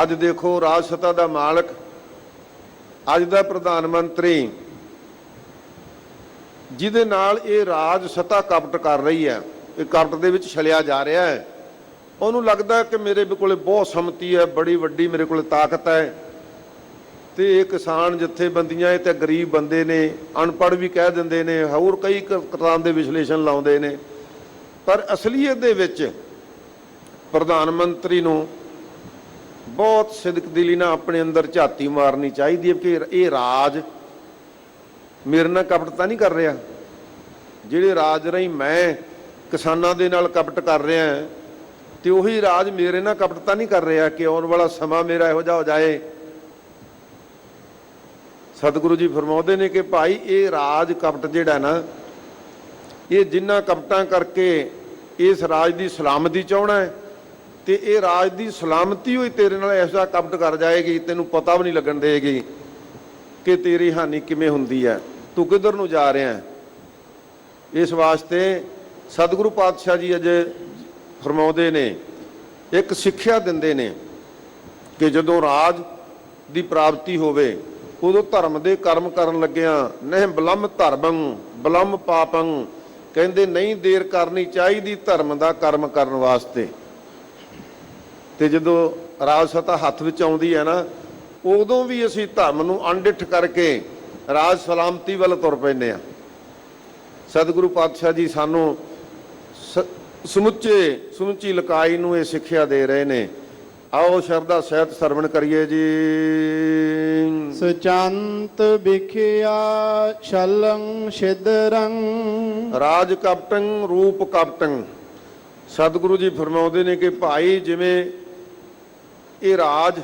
ਅੱਜ ਦੇਖੋ, ਰਾਜ ਸਤਾ ਦਾ ਮਾਲਕ, ਅੱਜ ਦਾ ਪ੍ਰਧਾਨ ਮੰਤਰੀ, ਜਿਹਦੇ ਨਾਲ ਇਹ ਰਾਜ ਸਤਾ ਕਪਟ ਕਰ ਰਹੀ ਹੈ, ਇਹ ਕਪਟ ਦੇ ਵਿੱਚ ਛਲਿਆ ਜਾ ਰਿਹਾ ਹੈ, ਉਹਨੂੰ ਲੱਗਦਾ ਕਿ ਮੇਰੇ ਕੋਲੇ ਬਹੁਤ ਸੰਮਤੀ ਹੈ, ਬੜੀ ਵੱਡੀ ਮੇਰੇ ਕੋਲੇ ਤਾਕਤ ਹੈ, ਤੇ ਇਹ ਕਿਸਾਨ ਜਥੇਬੰਦੀਆਂ, ਇਹ ਤਾਂ ਗਰੀਬ ਬੰਦੇ ਨੇ, ਅਨਪੜ੍ਹ ਵੀ ਕਹਿ ਦਿੰਦੇ ਨੇ, ਹੋਰ ਕਈ ਤਰ੍ਹਾਂ ਦੇ ਵਿਸ਼ਲੇਸ਼ਣ ਲਾਉਂਦੇ ਨੇ। ਪਰ ਅਸਲੀਅਤ ਦੇ ਵਿੱਚ ਪ੍ਰਧਾਨ ਮੰਤਰੀ ਨੂੰ ਬਹੁਤ ਸਿਦਕਦਿਲੀ ਨਾਲ ਆਪਣੇ ਅੰਦਰ ਝਾਤੀ ਮਾਰਨੀ ਚਾਹੀਦੀ ਹੈ ਕਿ ਇਹ ਰਾਜ ਮੇਰੇ ਨਾਲ ਕਪਟ ਤਾਂ ਨਹੀਂ ਕਰ ਰਿਹਾ। ਜਿਹੜੇ ਰਾਜ ਰਾਹੀਂ ਮੈਂ ਕਿਸਾਨਾਂ ਦੇ ਨਾਲ ਕਪਟ ਕਰ ਰਿਹਾ ਤੇ ਉਹੀ ਰਾਜ ਮੇਰੇ ਨਾਲ ਕਪਟ ਤਾਂ ਨਹੀਂ ਕਰ ਰਿਹਾ ਕਿ ਆਉਣ ਵਾਲਾ ਸਮਾਂ ਮੇਰਾ ਇਹੋ ਜਿਹਾ ਹੋ ਜਾਏ। ਸਤਿਗੁਰੂ ਜੀ ਫਰਮਾਉਂਦੇ ਨੇ ਕਿ ਭਾਈ, ਇਹ ਰਾਜ ਕਪਟ ਜਿਹੜਾ ਨਾ, ਇਹ ਜਿੰਨਾ ਕਪਟਾਂ ਕਰਕੇ ਇਸ ਰਾਜ ਦੀ ਸਲਾਮਤੀ ਚਾਹੁੰਦਾ ਹੈ ਤੇ ਇਹ ਰਾਜ ਦੀ ਸਲਾਮਤੀ ਹੋਈ ਤੇਰੇ ਨਾਲ ਐਸਾ ਕਪਟ ਕਰ ਜਾਏਗੀ, ਤੈਨੂੰ ਪਤਾ ਵੀ ਨਹੀਂ ਲੱਗਣ ਦੇਗੀ ਕਿ ਤੇਰੀ ਹਾਨੀ ਕਿਵੇਂ ਹੁੰਦੀ ਹੈ, ਤੂੰ ਕਿੱਧਰ ਨੂੰ ਜਾ ਰਿਹਾ ਹੈ। ਇਸ ਵਾਸਤੇ ਸਤਿਗੁਰੂ ਪਾਤਸ਼ਾਹ ਜੀ ਅਜੇ ਫਰਮਾਉਂਦੇ ਨੇ, ਇੱਕ ਸਿੱਖਿਆ ਦਿੰਦੇ ਨੇ ਕਿ ਜਦੋਂ ਰਾਜ ਦੀ ਪ੍ਰਾਪਤੀ ਹੋਵੇ ਉਦੋਂ ਧਰਮ ਦੇ ਕਰਮ ਕਰਨ ਲੱਗਿਆਂ ਨਹਿ ਬਲਮ ਧਰਮੰ ਬਲਮ ਪਾਪੰ, ਕਹਿੰਦੇ ਨਹੀਂ ਦੇਰ ਕਰਨੀ ਚਾਹੀਦੀ ਧਰਮ ਦਾ ਕਰਮ ਕਰਨ ਵਾਸਤੇ। ਤੇ ਜਦੋਂ ਰਾਜ ਸਤਾ ਹੱਥ ਵਿੱਚ ਆਉਂਦੀ ਹੈ ਨਾ, ਉਦੋਂ ਵੀ ਅਸੀਂ ਧਰਮ ਨੂੰ ਅਣਡਿੱਠ ਕਰਕੇ ਰਾਜ ਸਲਾਮਤੀ ਵੱਲ ਤੁਰ ਪੈਂਦੇ ਹਾਂ। ਸਤਿਗੁਰੂ ਪਾਤਸ਼ਾਹ ਜੀ ਸਾਨੂੰ ਸਮੁੱਚੀ ਲਕਾਈ ਨੂੰ ਇਹ ਸਿੱਖਿਆ ਦੇ ਰਹੇ ਨੇ ਆਓ ਸ਼ਰਧਾ ਸਹਿਤ ਸਰਵਣ ਕਰੀਏ ਜੀ। ਸੁਚੰਤ ਵਿਖਿਆ ਛਲੰ ਛਿਦਰੰ ਰਾਜ ਕਪਟੰ ਰੂਪ ਕਪਟੰ। ਸਤਿਗੁਰੂ ਜੀ ਫਰਮਾਉਂਦੇ ਨੇ ਕਿ ਭਾਈ ਜਿਵੇਂ ਇਹ ਰਾਜ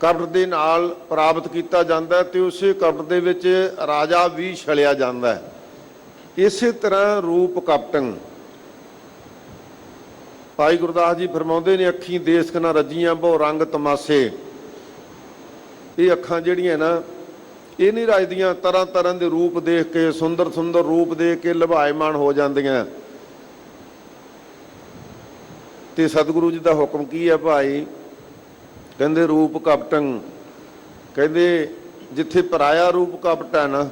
ਕਪਟ ਦੇ ਨਾਲ ਪ੍ਰਾਪਤ ਕੀਤਾ ਜਾਂਦਾ ਤੇ ਉਸੇ ਕਪਟ ਦੇ ਵਿੱਚ ਰਾਜਾ ਵੀ ਛਲਿਆ ਜਾਂਦਾ ਹੈ। ਇਸੇ ਤਰ੍ਹਾਂ ਰੂਪ ਕਪਟੰ ਭਾਈ ਗੁਰਦਾਸ ਜੀ ਫਰਮਾਉਂਦੇ ਨੇ ਅੱਖੀਂ ਦੇਸਕ ਨਾ ਰੱਜੀਆਂ ਬਹੁ ਰੰਗ ਤਮਾਸੇ। ਇਹ ਅੱਖਾਂ ਜਿਹੜੀਆਂ ਨਾ ਇਹ ਨਹੀਂ ਰੱਜਦੀਆਂ, ਤਰ੍ਹਾਂ ਤਰ੍ਹਾਂ ਦੇ ਰੂਪ ਦੇਖ ਕੇ ਸੁੰਦਰ ਸੁੰਦਰ ਰੂਪ ਦੇਖ ਕੇ ਲਭਾਇਮਾਨ ਹੋ ਜਾਂਦੀਆਂ। ਤੇ ਸਤਿਗੁਰੂ ਜੀ ਦਾ ਹੁਕਮ ਕੀ ਹੈ ਭਾਈ? ਕਹਿੰਦੇ ਰੂਪ ਕਪਟੰ। ਕਹਿੰਦੇ ਜਿੱਥੇ ਪਰਾਇਆ ਰੂਪ ਕਪਟ ਹੈ ਨਾ,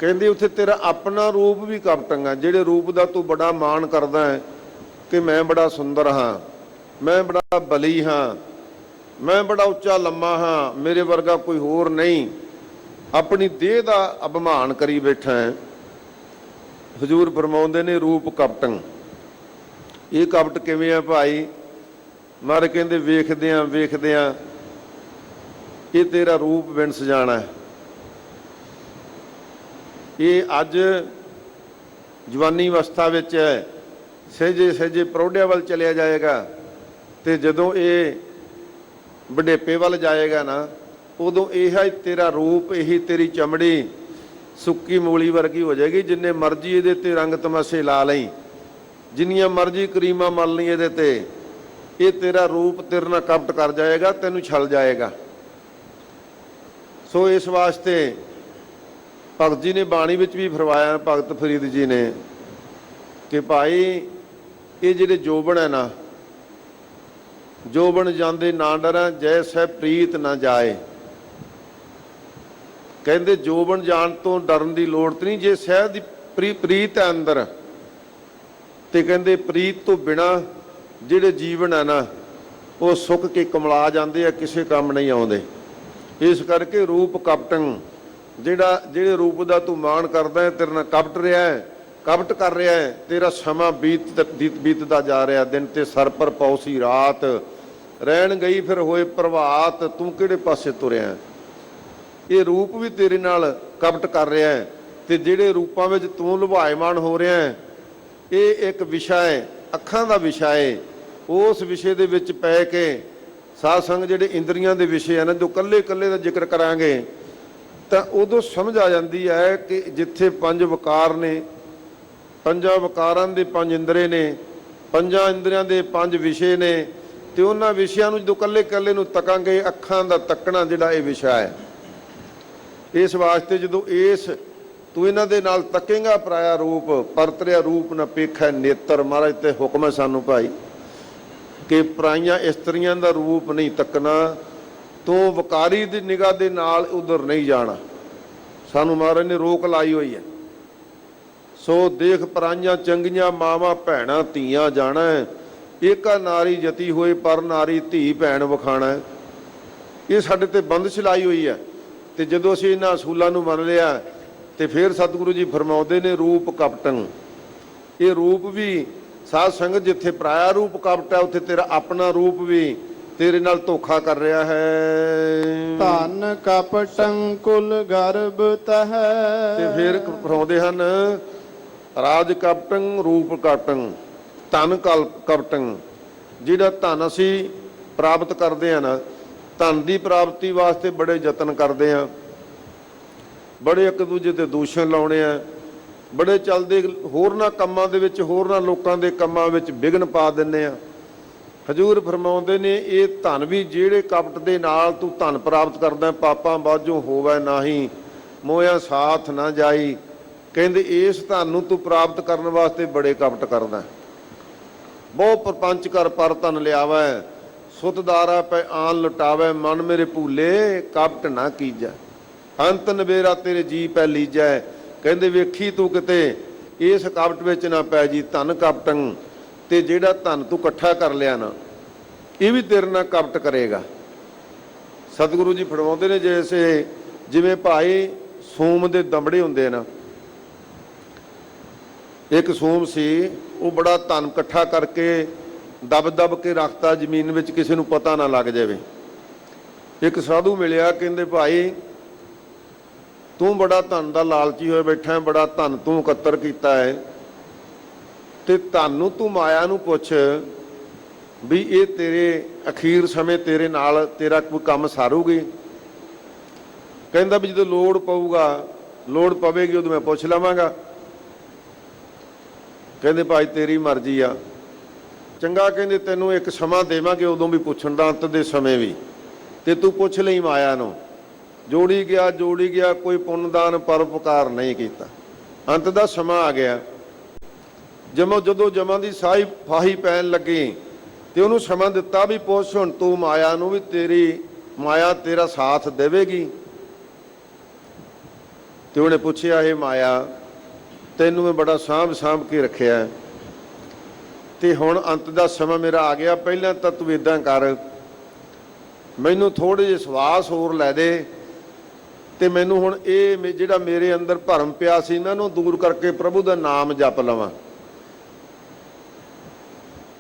ਕਹਿੰਦੇ ਉੱਥੇ ਤੇਰਾ ਆਪਣਾ ਰੂਪ ਵੀ ਕਪਟੰ ਹੈ। ਜਿਹੜੇ ਰੂਪ ਦਾ ਤੂੰ ਬੜਾ ਮਾਣ ਕਰਦਾ ਹੈ ਕਿ ਮੈਂ ਬੜਾ ਸੁੰਦਰ ਹਾਂ, ਮੈਂ ਬੜਾ ਬਲੀ ਹਾਂ, ਮੈਂ ਬੜਾ ਉੱਚਾ ਲੰਮਾ ਹਾਂ, ਮੇਰੇ ਵਰਗਾ ਕੋਈ ਹੋਰ ਨਹੀਂ, ਆਪਣੀ ਦੇਹ ਦਾ ਅਭਿਮਾਨ ਕਰੀ ਬੈਠਾ ਹੈ। ਹਜ਼ੂਰ ਫਰਮਾਉਂਦੇ ਨੇ ਰੂਪ ਕਪਟੰ। ਇਹ ਕਪਟ ਕਿਵੇਂ ਆ ਭਾਈ? ਮਹਾਰਾਜ ਕਹਿੰਦੇ ਵੇਖਦਿਆਂ ਵੇਖਦਿਆਂ ਇਹ ਤੇਰਾ ਰੂਪ ਵਿੰਸ ਜਾਣਾ। ਇਹ ਅੱਜ ਜਵਾਨੀ ਅਵਸਥਾ ਵਿੱਚ ਹੈ, ਸਹਿਜੇ ਸਹਿਜੇ ਪ੍ਰੌਢਿਆਂ ਵੱਲ ਚਲਿਆ ਜਾਏਗਾ ਤੇ ਜਦੋਂ ਇਹ ਬੁਢੇਪੇ ਵੱਲ ਜਾਏਗਾ ਨਾ, ਉਦੋਂ ਇਹ ਹੈ ਤੇਰਾ ਰੂਪ, ਇਹੀ ਤੇਰੀ ਚਮੜੀ ਸੁੱਕੀ ਮੂਲੀ ਵਰਗੀ ਹੋ ਜਾਏਗੀ। ਜਿੰਨੇ ਮਰਜ਼ੀ ਇਹਦੇ ਤੇ ਰੰਗ ਤਮਾਸ਼ੇ ਲਾ ਲਈ, ਜਿੰਨੀਆਂ ਮਰਜ਼ੀ ਕਰੀਮਾਂ ਮਲ ਲਈ ਇਹਦੇ ਤੇ, ਇਹ ਤੇਰਾ ਰੂਪ ਤੇਰੇ ਨਾਲ ਕਪਟ ਕਰ ਜਾਏਗਾ, ਤੈਨੂੰ ਛਲ ਜਾਏਗਾ। ਸੋ ਇਸ ਵਾਸਤੇ ਭਗਤ ਜੀ ਨੇ ਬਾਣੀ ਵਿੱਚ ਵੀ ਫਰਮਾਇਆ, ਭਗਤ ਫਰੀਦ ਜੀ ਨੇ, ਕਿ ਭਾਈ ਇਹ ਜਿਹੜੇ ਜੋਬਨ ਹੈ ਨਾ, ਜੋਬਨ ਜਾਂਦੇ ਨਾ ਡਰਾਂ ਜੈਸੈ ਪ੍ਰੀਤ ਨਾ ਜਾਏ। ਕਹਿੰਦੇ ਜੋਬਨ ਜਾਣ ਤੋਂ ਡਰਨ ਦੀ ਲੋੜ ਤੇ ਨਹੀਂ, ਜੇ ਸਹਿਜ ਦੀ ਪ੍ਰੀਤ ਹੈ ਅੰਦਰ, ਤੇ ਕਹਿੰਦੇ ਪ੍ਰੀਤ ਤੋਂ ਬਿਨਾ ਜਿਹੜੇ ਜੀਵਨ ਹੈ ਨਾ ਉਹ ਸੁੱਕ ਕੇ ਕਮਲਾ ਜਾਂਦੇ ਆ, ਕਿਸੇ ਕੰਮ ਨਹੀਂ ਆਉਂਦੇ। ਇਸ ਕਰਕੇ ਰੂਪ ਕਪਟੰ, ਜਿਹੜੇ ਰੂਪ ਦਾ ਤੂੰ ਮਾਣ ਕਰਦਾ ਹੈ, ਤੇਰੇ ਨਾਲ ਕਪਟ ਰਿਹਾ ਹੈ, ਕਪਟ ਕਰ ਰਿਹਾ ਹੈ, ਤੇਰਾ ਸਮਾਂ ਬੀਤਦਾ ਜਾ ਰਿਹਾ। ਦਿਨ ਤੇ ਸਰ ਪਰ ਪੌਸੀ ਰਾਤ, ਰਹਿਣ ਗਈ ਫਿਰ ਹੋਏ ਪ੍ਰਭਾਤ, ਤੂੰ ਕਿਹੜੇ ਪਾਸੇ ਤੁਰਿਆ? ਇਹ ਰੂਪ ਵੀ ਤੇਰੇ ਨਾਲ ਕਪਟ ਕਰ ਰਿਹਾ ਹੈ, ਤੇ ਜਿਹੜੇ ਰੂਪਾਂ ਵਿੱਚ ਤੂੰ ਲੁਭਾਇਮਾਨ ਹੋ ਰਿਹਾ ਹੈ, ਇਹ ਇੱਕ ਵਿਸ਼ਾ ਹੈ, ਅੱਖਾਂ ਦਾ ਵਿਸ਼ਾ ਹੈ। ਉਸ ਵਿਸ਼ੇ ਦੇ ਵਿੱਚ ਪੈ ਕੇ ਸਾਧ ਸੰਗ ਜਿਹੜੇ ਇੰਦਰੀਆਂ ਦੇ ਵਿਸ਼ੇ ਹਨ, ਜੋ ਕੱਲੇ ਕੱਲੇ ਦਾ ਜ਼ਿਕਰ ਕਰਾਂਗੇ ਤਾਂ ਉਦੋਂ ਸਮਝ ਆ ਜਾਂਦੀ ਹੈ ਕਿ ਜਿੱਥੇ ਪੰਜ ਵਿਕਾਰ ਨੇ, ਪੰਜਾਂ ਵਿਕਾਰਾਂ ਦੇ ਪੰਜ ਇੰਦਰੇ ਨੇ, ਪੰਜਾਂ ਇੰਦਰੀਆਂ ਦੇ ਪੰਜ ਵਿਸ਼ੇ ਨੇ, ਤੇ ਉਹਨਾਂ ਵਿਸ਼ਿਆਂ ਨੂੰ ਜਦੋਂ ਕੱਲੇ ਕੱਲੇ ਨੂੰ ਤੱਕਾਂਗੇ, ਅੱਖਾਂ ਦਾ ਤੱਕਣਾ ਜਿਹੜਾ ਇਹ ਵਿਸ਼ਾ ਹੈ। ਇਸ ਵਾਸਤੇ ਜਦੋਂ ਤੂੰ ਇਹਨਾਂ ਦੇ ਨਾਲ ਤੱਕੇਗਾ ਪਰਾਇਆ ਰੂਪ, ਪਰਤਰਿਆ ਰੂਪ ਨਾ ਪੇਖੈ ਨੇਤਰ। ਮਹਾਰਾਜ ਤੇ ਹੁਕਮ ਹੈ ਸਾਨੂੰ ਭਾਈ ਕਿ ਪਰਾਈਆਂ ਇਸਤਰੀਆਂ ਦਾ ਰੂਪ ਨਹੀਂ ਤੱਕਣਾ, ਤੂੰ ਵਿਕਾਰੀ ਦੀ ਨਿਗਾਹ ਦੇ ਨਾਲ ਉਧਰ ਨਹੀਂ ਜਾਣਾ। ਸਾਨੂੰ ਮਹਾਰਾਜ ਨੇ ਰੋਕ ਲਾਈ ਹੋਈ ਹੈ। ਸੋ ਦੇਖ ਪਰਾਈਆਂ ਚੰਗੀਆਂ ਮਾਵਾਂ ਭੈਣਾਂ ਧੀਆਂ ਜਾਣਾ, ਏਕਾ ਨਾਰੀ ਜਤੀ ਹੋਏ ਪਰ ਨਾਰੀ ਧੀ ਭੈਣ ਵਿਖਾਣਾ। ਇਹ ਸਾਡੇ ਤੇ ਬੰਦਸ਼ ਲਾਈ ਹੋਈ ਹੈ। ਤੇ ਜਦੋਂ ਅਸੀਂ ਇਹਨਾਂ ਅਸੂਲਾਂ ਨੂੰ ਮੰਨ ਲਿਆ ਤੇ ਫਿਰ ਸਤਿਗੁਰੂ ਜੀ ਫਰਮਾਉਂਦੇ ਨੇ ਰੂਪ ਕਪਟੰ। ਇਹ ਰੂਪ ਵੀ ਸਾਧ ਸੰਗਤ ਜਿੱਥੇ ਪਰਾਇਆ ਰੂਪ ਕਪਟ ਹੈ, ਉੱਥੇ ਤੇਰਾ ਆਪਣਾ ਰੂਪ ਵੀ ਤੇਰੇ ਨਾਲ ਧੋਖਾ ਕਰ ਰਿਹਾ ਹੈ। ਧਨ ਕਪਟੰ ਕੁਲ ਗਰਭ ਤਹ। ਤੇ ਫਿਰ ਫਰਮਾਉਂਦੇ ਹਨ ਰਾਜ ਕਪਟੰ ਰੂਪ ਕਪਟੰ ਧਨ ਕਪਟੰ। ਜਿਹੜਾ ਧਨ ਅਸੀਂ ਪ੍ਰਾਪਤ ਕਰਦੇ ਹਾਂ ਨਾ, ਧਨ ਦੀ ਪ੍ਰਾਪਤੀ ਵਾਸਤੇ ਬੜੇ ਯਤਨ ਕਰਦੇ ਹਾਂ, ਬੜੇ ਇੱਕ ਦੂਜੇ ਤੇ ਦੂਸ਼ਣ ਲਾਉਣੇ ਆ, ਬੜੇ ਚੱਲਦੇ ਹੋਰਨਾਂ ਕੰਮਾਂ ਦੇ ਵਿੱਚ, ਹੋਰਨਾਂ ਲੋਕਾਂ ਦੇ ਕੰਮਾਂ ਵਿੱਚ ਵਿਘਨ ਪਾ ਦਿੰਦੇ ਆ। ਹਜ਼ੂਰ ਫਰਮਾਉਂਦੇ ਨੇ ਇਹ ਧਨ ਵੀ ਜਿਹੜੇ ਕਪਟ ਦੇ ਨਾਲ ਤੂੰ ਧਨ ਪ੍ਰਾਪਤ ਕਰਦਾ, ਪਾਪਾਂ ਬਾਝੋਂ ਹੋਵੇ ਨਾਹੀਂ, ਮੋਇਆ ਸਾਥ ਨਾ ਜਾਈ। ਕਹਿੰਦੇ ਇਸ ਧਨ ਨੂੰ ਤੂੰ ਪ੍ਰਾਪਤ ਕਰਨ ਵਾਸਤੇ ਬੜੇ ਕਪਟ ਕਰਦਾ। ਬਹੁ ਪ੍ਰਪੰਚ ਕਰ ਪਰ ਧਨ ਲਿਆਵੈ, ਸੁਤਦਾਰਾ ਪੈ ਆਨ ਲੁਟਾਵੈ, ਮਨ ਮੇਰੇ ਭੂਲੇ ਕਪਟ ਨਾ ਕੀਜੈ, ਅੰਤ ਨਵੇਰਾ ਤੇਰੇ ਜੀ ਪੈ ਲੀਜੈ। ਕਹਿੰਦੇ ਵੇਖੀ ਤੂੰ ਕਿਤੇ ਇਸ ਕਪਟ ਵਿੱਚ ਨਾ ਪੈ ਜੀ। ਧਨ ਕਪਟੰ, ਤੇ ਜਿਹੜਾ ਧਨ ਤੂੰ ਇਕੱਠਾ ਕਰ ਲਿਆ ਨਾ, ਇਹ ਵੀ ਤੇਰੇ ਨਾਲ ਕਪਟ ਕਰੇਗਾ। ਸਤਿਗੁਰੂ ਜੀ ਫਰਮਾਉਂਦੇ ਨੇ ਜਿਵੇਂ ਭਾਈ ਸੂਮ ਦੇ ਦਮੜੇ ਹੁੰਦੇ ਨਾ, ਇੱਕ ਸੂਮ ਸੀ, ਉਹ ਬੜਾ ਧਨ ਇਕੱਠਾ ਕਰਕੇ ਦਬ ਦਬ ਕੇ ਰੱਖਤਾ ਜ਼ਮੀਨ ਵਿੱਚ, ਕਿਸੇ ਨੂੰ ਪਤਾ ਨਾ ਲੱਗ ਜਾਵੇ। ਇੱਕ ਸਾਧੂ ਮਿਲਿਆ, ਕਹਿੰਦੇ ਭਾਈ ਤੂੰ ਬੜਾ ਧਨ ਦਾ ਲਾਲਚੀ ਹੋਏ ਬੈਠਾ ਹੈ, ਬੜਾ ਧਨ ਤੂੰ ਇਕੱਤਰ ਕੀਤਾ ਹੈ, ਤੇ ਧਨ ਨੂੰ ਤੂੰ ਮਾਇਆ ਨੂੰ ਪੁੱਛ ਵੀ ਇਹ ਤੇਰੇ ਅਖੀਰ ਸਮੇਂ ਤੇਰੇ ਨਾਲ ਤੇਰਾ ਕੋਈ ਕੰਮ ਸਾਰੂਗੀ। ਕਹਿੰਦਾ ਵੀ ਜਦੋਂ ਲੋੜ ਪਵੇਗੀ ਉਦੋਂ ਮੈਂ ਪੁੱਛ ਲਵਾਂਗਾ। ਕਹਿੰਦੇ ਭਾਈ ਤੇਰੀ ਮਰਜ਼ੀ ਆ। ਚੰਗਾ, ਕਹਿੰਦੇ ਤੈਨੂੰ ਇੱਕ ਸਮਾਂ ਦੇਵਾਂਗੇ, ਉਦੋਂ ਵੀ ਪੁੱਛਣ ਦਾ, ਅੰਤ ਦੇ ਸਮੇਂ ਵੀ, ਤੇ ਤੂੰ ਪੁੱਛ ਲਈ ਮਾਇਆ ਨੂੰ। ਜੋੜੀ ਗਿਆ, ਕੋਈ ਪੁੰਨਦਾਨ ਪਰਉਪਕਾਰ ਨਹੀਂ ਕੀਤਾ। ਅੰਤ ਦਾ ਸਮਾਂ ਆ ਗਿਆ, ਜਦੋਂ ਜਮਾਂ ਦੀ ਫਾਹੀ ਪੈਣ ਲੱਗੀ ਤੇ ਉਹਨੂੰ ਸਮਾਂ ਦਿੱਤਾ ਵੀ ਪੁੱਛ ਹੁਣ ਤੂੰ ਮਾਇਆ ਨੂੰ ਵੀ ਤੇਰੀ ਮਾਇਆ ਤੇਰਾ ਸਾਥ ਦੇਵੇਗੀ। ਤੇ ਉਹਨੇ ਪੁੱਛਿਆ, ਇਹ ਮਾਇਆ ਤੈਨੂੰ ਮੈਂ ਬੜਾ ਸਾਂਭ ਕੇ ਰੱਖਿਆ, ਤੇ ਹੁਣ ਅੰਤ ਦਾ ਸਮਾਂ ਮੇਰਾ ਆ ਗਿਆ, ਪਹਿਲਾਂ ਤਾਂ ਤੂੰ ਏਦਾਂ ਕਰ, ਮੈਨੂੰ ਥੋੜੇ ਜਿਹੇ ਸਵਾਸ ਹੋਰ ਲੈ ਦੇ, ਤੇ ਮੈਨੂੰ ਹੁਣ ਇਹ ਜਿਹੜਾ ਮੇਰੇ ਅੰਦਰ ਭਰਮ ਪਿਆ ਸੀ ਇਹਨਾਂ ਨੂੰ ਦੂਰ ਕਰਕੇ ਪ੍ਰਭੂ ਦਾ ਨਾਮ ਜਪ ਲਵਾਂ।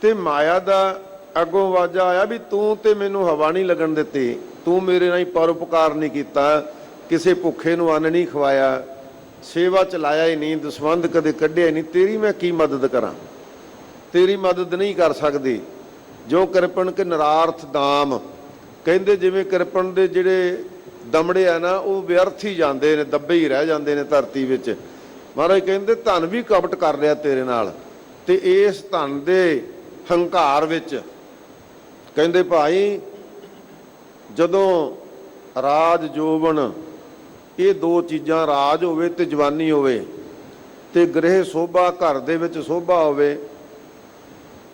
ਤੇ ਮਾਇਆ ਦਾ ਅੱਗੋਂ ਆਵਾਜ਼ਾਂ ਆਇਆ ਵੀ ਤੂੰ ਤੇ ਮੈਨੂੰ ਹਵਾ ਨਹੀਂ ਲੱਗਣ ਦਿੱਤੀ, ਤੂੰ ਮੇਰੇ ਨਾਲ ਪਰਉਪਕਾਰ ਨਹੀਂ ਕੀਤਾ, ਕਿਸੇ ਭੁੱਖੇ ਨੂੰ ਅੰਨ ਨਹੀਂ ਖਵਾਇਆ, ਸੇਵਾ ਚਲਾਇਆ ਹੀ ਨਹੀਂ, ਦਸਵੰਧ ਕਦੇ ਕੱਢਿਆ ਨਹੀਂ, ਤੇਰੀ ਮੈਂ ਕੀ ਮਦਦ ਕਰਾਂ, ਤੇਰੀ ਮਦਦ ਨਹੀਂ ਕਰ ਸਕਦੀ। ਜੋ ਕਿਰਪਣ ਕੇ ਨਰਾਰਥ ਦਾਮ, ਕਹਿੰਦੇ ਜਿਵੇਂ ਕਿਰਪਣ ਦੇ ਜਿਹੜੇ ਦਮੜੇ ਆ ਨਾ ਉਹ ਵਿਅਰਥ ਹੀ ਜਾਂਦੇ ਨੇ, ਦੱਬੇ ਹੀ ਰਹਿ ਜਾਂਦੇ ਨੇ ਧਰਤੀ ਵਿੱਚ। ਮਹਾਰਾਜ ਕਹਿੰਦੇ ਧਨ ਵੀ ਕਪਟ ਕਰ ਰਿਹਾ ਤੇਰੇ ਨਾਲ, ਤੇ ਇਸ ਧਨ ਦੇ ਹੰਕਾਰ ਵਿੱਚ ਕਹਿੰਦੇ ਭਾਈ ਜਦੋਂ ਰਾਜ ਜੋਬਨ ਇਹ ਦੋ ਚੀਜ਼ਾਂ, ਰਾਜ ਹੋਵੇ ਤੇ ਜਵਾਨੀ ਹੋਵੇ, ਤੇ ਗ੍ਰਹਿ ਸੋਭਾ ਘਰ ਦੇ ਵਿੱਚ ਸੋਭਾ ਹੋਵੇ,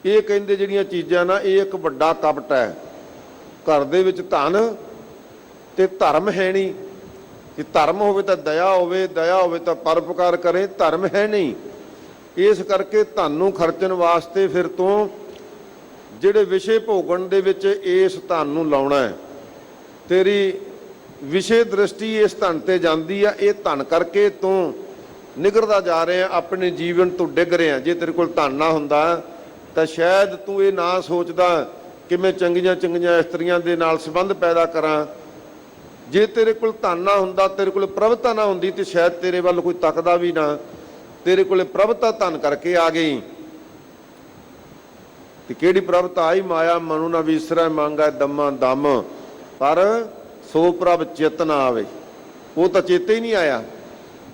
ਇਹ ਕਹਿੰਦੇ ਜਿਹੜੀਆਂ ਚੀਜ਼ਾਂ ਨਾ ਇਹ ਇੱਕ ਵੱਡਾ ਕਪਟ ਹੈ। ਘਰ ਦੇ ਵਿੱਚ ਧਨ ਤੇ ਧਰਮ ਹੈ ਨਹੀਂ, ਕਿ ਧਰਮ ਹੋਵੇ ਤਾਂ ਦਇਆ ਹੋਵੇ ਤਾਂ ਪਰਉਪਕਾਰ ਕਰੇ, ਧਰਮ ਹੈ ਨਹੀਂ। ਇਸ ਕਰਕੇ ਧਨ ਨੂੰ ਖਰਚਣ ਵਾਸਤੇ ਫਿਰ ਤੋਂ ਜਿਹੜੇ ਵਿਸ਼ੇ ਭੋਗਣ ਦੇ ਵਿੱਚ ਇਸ ਧਨ ਨੂੰ ਲਾਉਣਾ ਹੈ, ਤੇਰੀ ਵਿਸ਼ੇ ਦ੍ਰਿਸ਼ਟੀ ਇਸ ਧਨ ਤੇ ਜਾਂਦੀ ਆ, ਇਹ ਧਨ ਕਰਕੇ ਤੂੰ ਨਿਗਰਦਾ ਜਾ ਰਿਹਾ, ਆਪਣੇ ਜੀਵਨ ਤੋਂ ਡਿੱਗ ਰਿਹਾ। ਜੇ ਤੇਰੇ ਕੋਲ ਧਨ ਨਾ ਹੁੰਦਾ ਤਾਂ ਸ਼ਾਇਦ ਤੂੰ ਇਹ ਨਾ ਸੋਚਦਾ ਕਿ ਮੈਂ ਚੰਗੀਆਂ ਇਸਤਰੀਆਂ ਦੇ ਨਾਲ ਸੰਬੰਧ ਪੈਦਾ ਕਰਾਂ। ਜੇ ਤੇਰੇ ਕੋਲ ਧਨ ਨਾ ਹੁੰਦਾ, ਤੇਰੇ ਕੋਲ ਪ੍ਰਭਤਾ ਨਾ ਹੁੰਦੀ, ਤੇ ਸ਼ਾਇਦ ਤੇਰੇ ਵੱਲ ਕੋਈ ਤੱਕਦਾ ਵੀ ਨਾ। ਤੇਰੇ ਕੋਲ ਪ੍ਰਭਤਾ ਧਨ ਕਰਕੇ ਆ ਗਈ, ਤੇ ਕਿਹੜੀ ਪ੍ਰਭਤਾ ਆਈ? ਮਾਇਆ ਮਨੁ ਨਾ ਵਿਸਰੈ ਮੰਗੈ ਦਮਾ ਦਮ, ਪਰ ਸੋ ਪ੍ਰਭ ਚਿਤ ਨਾ ਆਵੇ, ਉਹ ਤਾਂ ਚੇਤੇ ਹੀ ਨਹੀਂ ਆਇਆ।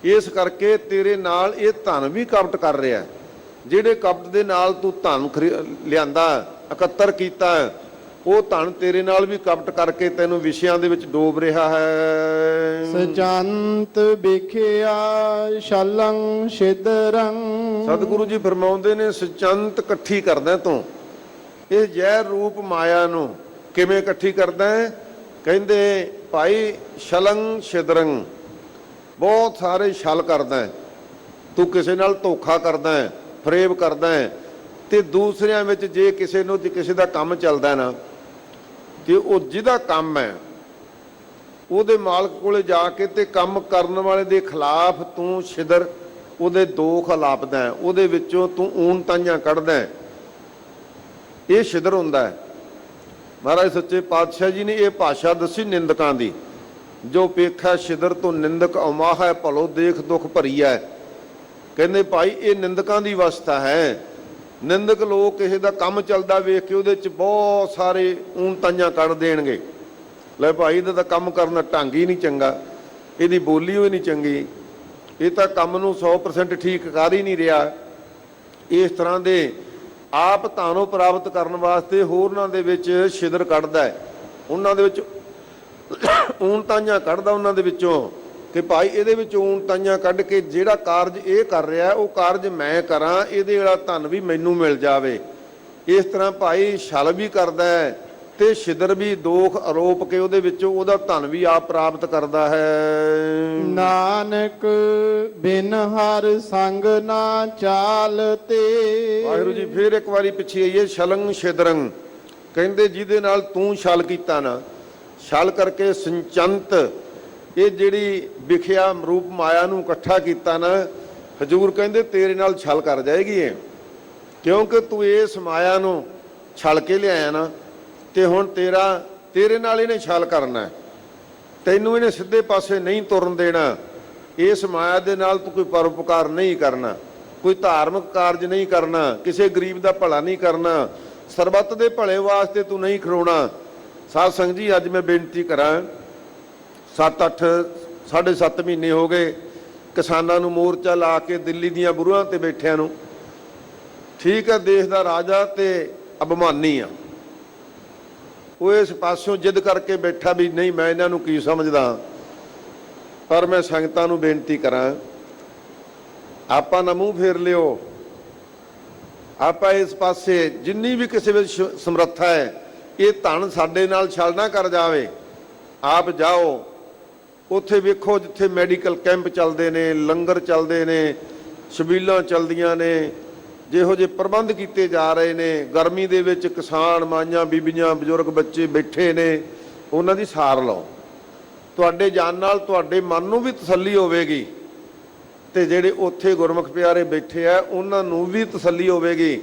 ਇਸ ਕਰਕੇ ਤੇਰੇ ਨਾਲ ਇਹ ਧਨ ਵੀ ਕਪਟ ਕਰ ਰਿਹਾ। ਜਿਹੜੇ ਕਪਟ ਦੇ ਨਾਲ ਤੂੰ ਧਨ ਲਿਆਂਦਾ, ਇਕੱਤਰ ਕੀਤਾ, ਉਹ ਧਨ ਤੇਰੇ ਨਾਲ ਵੀ ਕਪਟ ਕਰਕੇ ਤੈਨੂੰ ਵਿਸ਼ਿਆਂ ਦੇ ਵਿੱਚ ਡੋਬ ਰਿਹਾ ਹੈ। ਸਚੰਤ ਵਿਖਿਆ ਸ਼ਲੰ ਛਿਦਰੰ, ਸਤਿਗੁਰੂ ਜੀ ਫਰਮਾਉਂਦੇ ਨੇ ਸਚੰਤ ਇਕੱਠੀ ਕਰਦਾ ਤੂੰ ਇਹ ਜ਼ਹਿਰ ਰੂਪ ਮਾਇਆ ਨੂੰ। ਕਿਵੇਂ ਇਕੱਠੀ ਕਰਦਾ ਹੈ? ਕਹਿੰਦੇ ਭਾਈ ਸ਼ਲੰ ਛਿਦਰੰ, ਬਹੁਤ ਸਾਰੇ ਛਲ ਕਰਦਾ ਤੂੰ, ਕਿਸੇ ਨਾਲ ਧੋਖਾ ਕਰਦਾ ਹੈ, ਫਰੇਬ ਕਰਦਾ ਹੈ, ਤੇ ਦੂਸਰਿਆਂ ਵਿੱਚ ਜੇ ਕਿਸੇ ਦਾ ਕੰਮ ਚੱਲਦਾ ਨਾ, ਤੇ ਉਹ ਜਿਹਦਾ ਕੰਮ ਹੈ ਉਹਦੇ ਮਾਲਕ ਕੋਲੇ ਜਾ ਕੇ ਤੇ ਕੰਮ ਕਰਨ ਵਾਲੇ ਦੇ ਖਿਲਾਫ ਤੂੰ ਛਿਦਰ, ਉਹਦੇ ਦੋਖ ਲਾਪਦਾ, ਉਹਦੇ ਵਿੱਚੋਂ ਤੂੰ ਊਣ ਤਾਈਆਂ ਕੱਢਦਾ, ਇਹ ਛਿਦਰ ਹੁੰਦਾ ਹੈ। ਮਹਾਰਾਜ ਸੱਚੇ ਪਾਤਸ਼ਾਹ ਜੀ ਨੇ ਇਹ ਭਾਸ਼ਾ ਦੱਸੀ ਨਿੰਦਕਾਂ ਦੀ, ਜੋ ਪੇਖਾ ਛਿਦਰ ਤੋਂ ਨਿੰਦਕ ਅਮਾਹ ਹੈ, ਭਲੋ ਦੇਖ ਦੁੱਖ ਭਰੀ ਹੈ। ਕਹਿੰਦੇ ਭਾਈ ਇਹ ਨਿੰਦਕਾਂ ਦੀ ਅਵਸਥਾ ਹੈ। ਨਿੰਦਕ ਲੋਕ ਕਿਸੇ ਦਾ ਕੰਮ ਚੱਲਦਾ ਵੇਖ ਕੇ ਉਹਦੇ 'ਚ ਬਹੁਤ ਸਾਰੇ ਊਣ ਤਾਈਆਂ ਕੱਢ ਦੇਣਗੇ, ਲੈ ਭਾਈ ਇਹਦਾ ਤਾਂ ਕੰਮ ਕਰਨ ਦਾ ਢੰਗ ਹੀ ਨਹੀਂ ਚੰਗਾ, ਇਹਦੀ ਬੋਲੀ ਹੋਈ ਨਹੀਂ ਚੰਗੀ, ਇਹ ਤਾਂ ਕੰਮ ਨੂੰ 100% ਠੀਕ ਕਰ ਹੀ ਨਹੀਂ ਰਿਹਾ। ਇਸ ਤਰ੍ਹਾਂ ਦੇ ਆਪ ਧਾਨੋਂ ਪ੍ਰਾਪਤ ਕਰਨ ਵਾਸਤੇ ਹੋਰਨਾਂ ਦੇ ਵਿੱਚ ਛਿਦਰ ਕੱਢਦਾ ਹੈ, ਉਹਨਾਂ ਦੇ ਵਿੱਚ ਊਣ ਤਾਈਆਂ ਕੱਢਦਾ ਉਹਨਾਂ ਦੇ ਵਿੱਚੋਂ, ਕਿ ਭਾਈ ਇਹਦੇ ਵਿੱਚ ਊਣ ਤਾਈਆਂ ਕੱਢ ਕੇ ਜਿਹੜਾ ਕਾਰਜ ਇਹ ਕਰ ਰਿਹਾ ਉਹ ਕਾਰਜ ਮੈਂ ਕਰਾਂ, ਇਹਦੇ ਵਾਲਾ ਧਨ ਵੀ ਮੈਨੂੰ ਮਿਲ ਜਾਵੇ। ਇਸ ਤਰ੍ਹਾਂ ਭਾਈ ਛਲ ਵੀ ਕਰਦਾ ਹੈ ਤੇ ਛਿਦਰ ਵੀ ਦੋਖ ਆਰੋਪ ਕੇ ਉਹਦੇ ਵਿੱਚੋਂ ਉਹਦਾ ਧਨ ਵੀ ਆਪ ਪ੍ਰਾਪਤ ਕਰਦਾ ਹੈ। ਨਾਨਕ ਬਿਨ ਹਰ ਸੰਗ ਨਾ ਚਾਲਤੇ। ਵਾਹਿਗੁਰੂ ਜੀ ਫੇਰ ਇੱਕ ਵਾਰੀ ਪਿੱਛੇ ਆਈਏ। ਛਲੰ ਛਿਦਰੰ, ਕਹਿੰਦੇ ਜਿਹਦੇ ਨਾਲ ਤੂੰ ਛਲ ਕੀਤਾ ਨਾ, ਛਲ ਕਰਕੇ ਸੰਚੰਤ, ਇਹ ਜਿਹੜੀ ਵਿਖਿਆ ਰੂਪ ਮਾਇਆ ਨੂੰ ਇਕੱਠਾ ਕੀਤਾ ਨਾ, ਹਜੂਰ ਕਹਿੰਦੇ ਤੇਰੇ ਨਾਲ ਛਲ ਕਰ ਜਾਏਗੀ ਇਹ, ਕਿਉਂਕਿ ਤੂੰ ਇਸ ਮਾਇਆ ਨੂੰ ਛਲ ਕੇ ਲਿਆਇਆ ਨਾ, ਤੇ ਹੁਣ ਤੇਰੇ ਨਾਲ ਇਹਨੇ ਛਲ ਕਰਨਾ, ਤੈਨੂੰ ਇਹਨੇ ਸਿੱਧੇ ਪਾਸੇ ਨਹੀਂ ਤੁਰਨ ਦੇਣਾ। ਇਸ ਮਾਇਆ ਦੇ ਨਾਲ ਤੂੰ ਕੋਈ ਪਰਉਪਕਾਰ ਨਹੀਂ ਕਰਨਾ, ਕੋਈ ਧਾਰਮਿਕ ਕਾਰਜ ਨਹੀਂ ਕਰਨਾ, ਕਿਸੇ ਗਰੀਬ ਦਾ ਭਲਾ ਨਹੀਂ ਕਰਨਾ, ਸਰਬੱਤ ਦੇ ਭਲੇ ਵਾਸਤੇ ਤੂੰ ਨਹੀਂ ਖੜੋਣਾ। ਸਾਧ ਸੰਗਤ ਜੀ, ਅੱਜ ਮੈਂ ਬੇਨਤੀ ਕਰਾਂ, 7-8 ਮਹੀਨੇ ਹੋ ਗਏ ਕਿਸਾਨਾਂ ਨੂੰ ਮੋਰਚਾ ਲਾ ਕੇ ਦਿੱਲੀ ਦੀਆਂ ਬੁਰੂਆਂ ਤੇ ਬੈਠਿਆਂ ਨੂੰ। ਠੀਕ ਹੈ, ਦੇਸ਼ ਦਾ ਰਾਜਾ ਤੇ ਅਭਿਮਾਨੀ ਆ, ਉਹ ਇਸ ਪਾਸਿਓਂ ਜਿੱਦ ਕਰਕੇ ਬੈਠਾ ਵੀ ਨਹੀਂ ਮੈਂ ਇਹਨਾਂ ਨੂੰ ਕੀ ਸਮਝਦਾ। ਪਰ ਮੈਂ ਸੰਗਤਾਂ ਨੂੰ ਬੇਨਤੀ ਕਰਾਂ, ਆਪਾਂ ਨਾ ਮੂੰਹ ਫੇਰ ਲਿਓ, ਆਪਾਂ ਇਸ ਪਾਸੇ ਜਿੰਨੀ ਵੀ ਕਿਸੇ ਵਿੱਚ ਸਮਰੱਥਾ ਹੈ, ਇਹ ਧਨ ਸਾਡੇ ਨਾਲ ਛਲ ਨਾ ਕਰ ਜਾਵੇ। ਆਪ ਜਾਓ, ਉੱਥੇ ਵੇਖੋ ਜਿੱਥੇ ਮੈਡੀਕਲ ਕੈਂਪ ਚੱਲਦੇ ਨੇ, ਲੰਗਰ ਚੱਲਦੇ ਨੇ, ਛਬੀਲਾਂ ਚੱਲਦੀਆਂ ਨੇ, ਜਿਹੋ ਜਿਹੇ ਪ੍ਰਬੰਧ ਕੀਤੇ ਜਾ ਰਹੇ ਨੇ, ਗਰਮੀ ਦੇ ਵਿੱਚ ਕਿਸਾਨ ਮਾਈਆਂ ਬੀਬੀਆਂ ਬਜ਼ੁਰਗ ਬੱਚੇ ਬੈਠੇ ਨੇ, ਉਹਨਾਂ ਦੀ ਸਾਰ ਲਓ। ਤੁਹਾਡੇ ਜਾਣ ਨਾਲ ਤੁਹਾਡੇ ਮਨ ਨੂੰ ਵੀ ਤਸੱਲੀ ਹੋਵੇਗੀ, ਤੇ ਜਿਹੜੇ ਉੱਥੇ ਗੁਰਮੁਖ ਪਿਆਰੇ ਬੈਠੇ ਆ ਉਹਨਾਂ ਨੂੰ ਵੀ ਤਸੱਲੀ ਹੋਵੇਗੀ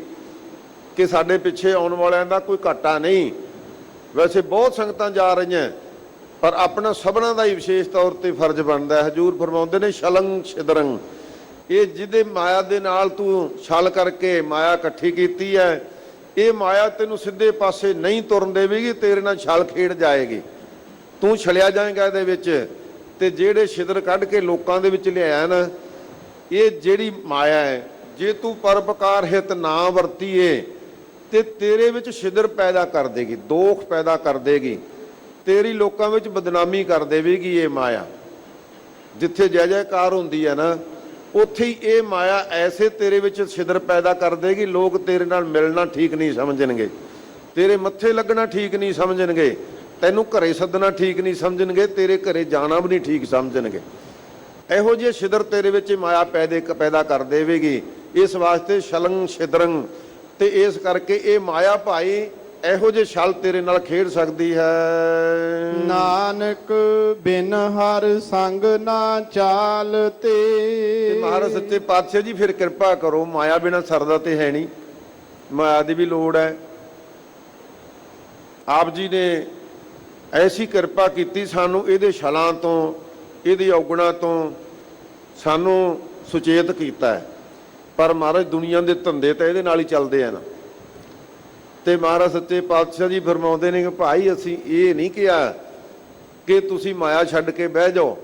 ਕਿ ਸਾਡੇ ਪਿੱਛੇ ਆਉਣ ਵਾਲਿਆਂ ਦਾ ਕੋਈ ਘਾਟਾ ਨਹੀਂ। ਵੈਸੇ ਬਹੁਤ ਸੰਗਤਾਂ ਜਾ ਰਹੀਆਂ, ਪਰ ਆਪਣਾ ਸਭਨਾਂ ਦਾ ਹੀ ਵਿਸ਼ੇਸ਼ ਤੌਰ ਤੇ ਫਰਜ਼ ਬਣਦਾ ਹੈ। ਹਜ਼ੂਰ ਫਰਮਾਉਂਦੇ ਨੇ ਛਲੰਗ ਛਿਦਰੰਗ, ਇਹ ਜਿਹਦੇ ਮਾਇਆ ਦੇ ਨਾਲ ਤੂੰ ਛਲ ਕਰਕੇ ਮਾਇਆ ਇਕੱਠੀ ਕੀਤੀ ਹੈ, ਇਹ ਮਾਇਆ ਤੈਨੂੰ ਸਿੱਧੇ ਪਾਸੇ ਨਹੀਂ ਤੁਰਨ ਦੇਵੇਗੀ, ਤੇਰੇ ਨਾਲ ਛਲ ਖੇਡ ਜਾਏਗੀ, ਤੂੰ ਛਲਿਆ ਜਾਏਗਾ ਇਹਦੇ ਵਿੱਚ। ਤੇ ਜਿਹੜੇ ਛਿਦਰ ਕੱਢ ਕੇ ਲੋਕਾਂ ਦੇ ਵਿੱਚ ਲਿਆਇਆ ਨਾ, ਇਹ ਜਿਹੜੀ ਮਾਇਆ ਹੈ, ਜੇ ਤੂੰ ਪਰਉਪਕਾਰ ਹਿਤ ਨਾ ਵਰਤੀਏ ਤੇ ਤੇਰੇ ਵਿੱਚ ਛਿਦਰ ਪੈਦਾ ਕਰ ਦੇਗੀ, ਦੋਖ ਪੈਦਾ ਕਰ ਦੇਗੀ, ਤੇਰੀ ਲੋਕਾਂ ਵਿੱਚ ਬਦਨਾਮੀ ਕਰ ਦੇਵੇਗੀ ਇਹ ਮਾਇਆ। ਜਿੱਥੇ ਜੈ ਜੈਕਾਰ ਹੁੰਦੀ ਹੈ ਨਾ, ਉੱਥੇ ਹੀ ਇਹ ਮਾਇਆ ਐਸੇ ਤੇਰੇ ਵਿੱਚ ਛਿਦਰ ਪੈਦਾ ਕਰ ਦੇਗੀ, ਲੋਕ ਤੇਰੇ ਨਾਲ ਮਿਲਣਾ ਠੀਕ ਨਹੀਂ ਸਮਝਣਗੇ, ਤੇਰੇ ਮੱਥੇ ਲੱਗਣਾ ਠੀਕ ਨਹੀਂ ਸਮਝਣਗੇ, ਤੈਨੂੰ ਘਰੇ ਸੱਦਣਾ ਠੀਕ ਨਹੀਂ ਸਮਝਣਗੇ, ਤੇਰੇ ਘਰੇ ਜਾਣਾ ਵੀ ਨਹੀਂ ਠੀਕ ਸਮਝਣਗੇ। ਇਹੋ ਜਿਹੇ ਛਿਦਰ ਤੇਰੇ ਵਿੱਚ ਮਾਇਆ ਪੈਦਾ ਕਰ ਦੇਵੇਗੀ। ਇਸ ਵਾਸਤੇ ਛਲੰਗ ਛਿਦਰੰਗ, ਤੇ ਇਸ ਕਰਕੇ ਇਹ ਮਾਇਆ ਭਾਈ ਇਹੋ ਜਿਹੇ ਛਲ ਤੇਰੇ ਨਾਲ ਖੇਡ ਸਕਦੀ ਹੈ। ਨਾਨਕ ਬਿਨ ਹਰ ਸੰਗ ਨਾ ਚਾਲ ਤੇ ਮਹਾਰਾਜ ਸੱਚੇ ਪਾਤਸ਼ਾਹ ਜੀ ਫਿਰ ਕਿਰਪਾ ਕਰੋ, ਮਾਇਆ ਬਿਨਾਂ ਸਰਦਾ ਤੇ ਹੈ ਨਹੀਂ, ਮਾਇਆ ਦੀ ਵੀ ਲੋੜ ਹੈ। ਆਪ ਜੀ ਨੇ ਐਸੀ ਕਿਰਪਾ ਕੀਤੀ ਸਾਨੂੰ, ਇਹਦੇ ਛਲਾਂ ਤੋਂ, ਇਹਦੀ ਔਗਣਾਂ ਤੋਂ ਸਾਨੂੰ ਸੁਚੇਤ ਕੀਤਾ ਹੈ। ਪਰ ਮਹਾਰਾਜ ਦੁਨੀਆ ਦੇ ਧੰਦੇ ਤਾਂ ਇਹਦੇ ਨਾਲ ਹੀ ਚੱਲਦੇ ਆ ਨਾ। ਤੇ ਮਹਾਰਾਜ ਸੱਚੇ ਪਾਤਸ਼ਾਹ ਜੀ ਫਰਮਾਉਂਦੇ ਨੇ ਕਿ ਭਾਈ ਅਸੀਂ ਇਹ ਨਹੀਂ ਕਿਹਾ ਕਿ ਤੁਸੀਂ ਮਾਇਆ ਛੱਡ ਕੇ ਬਹਿ ਜਾਓ,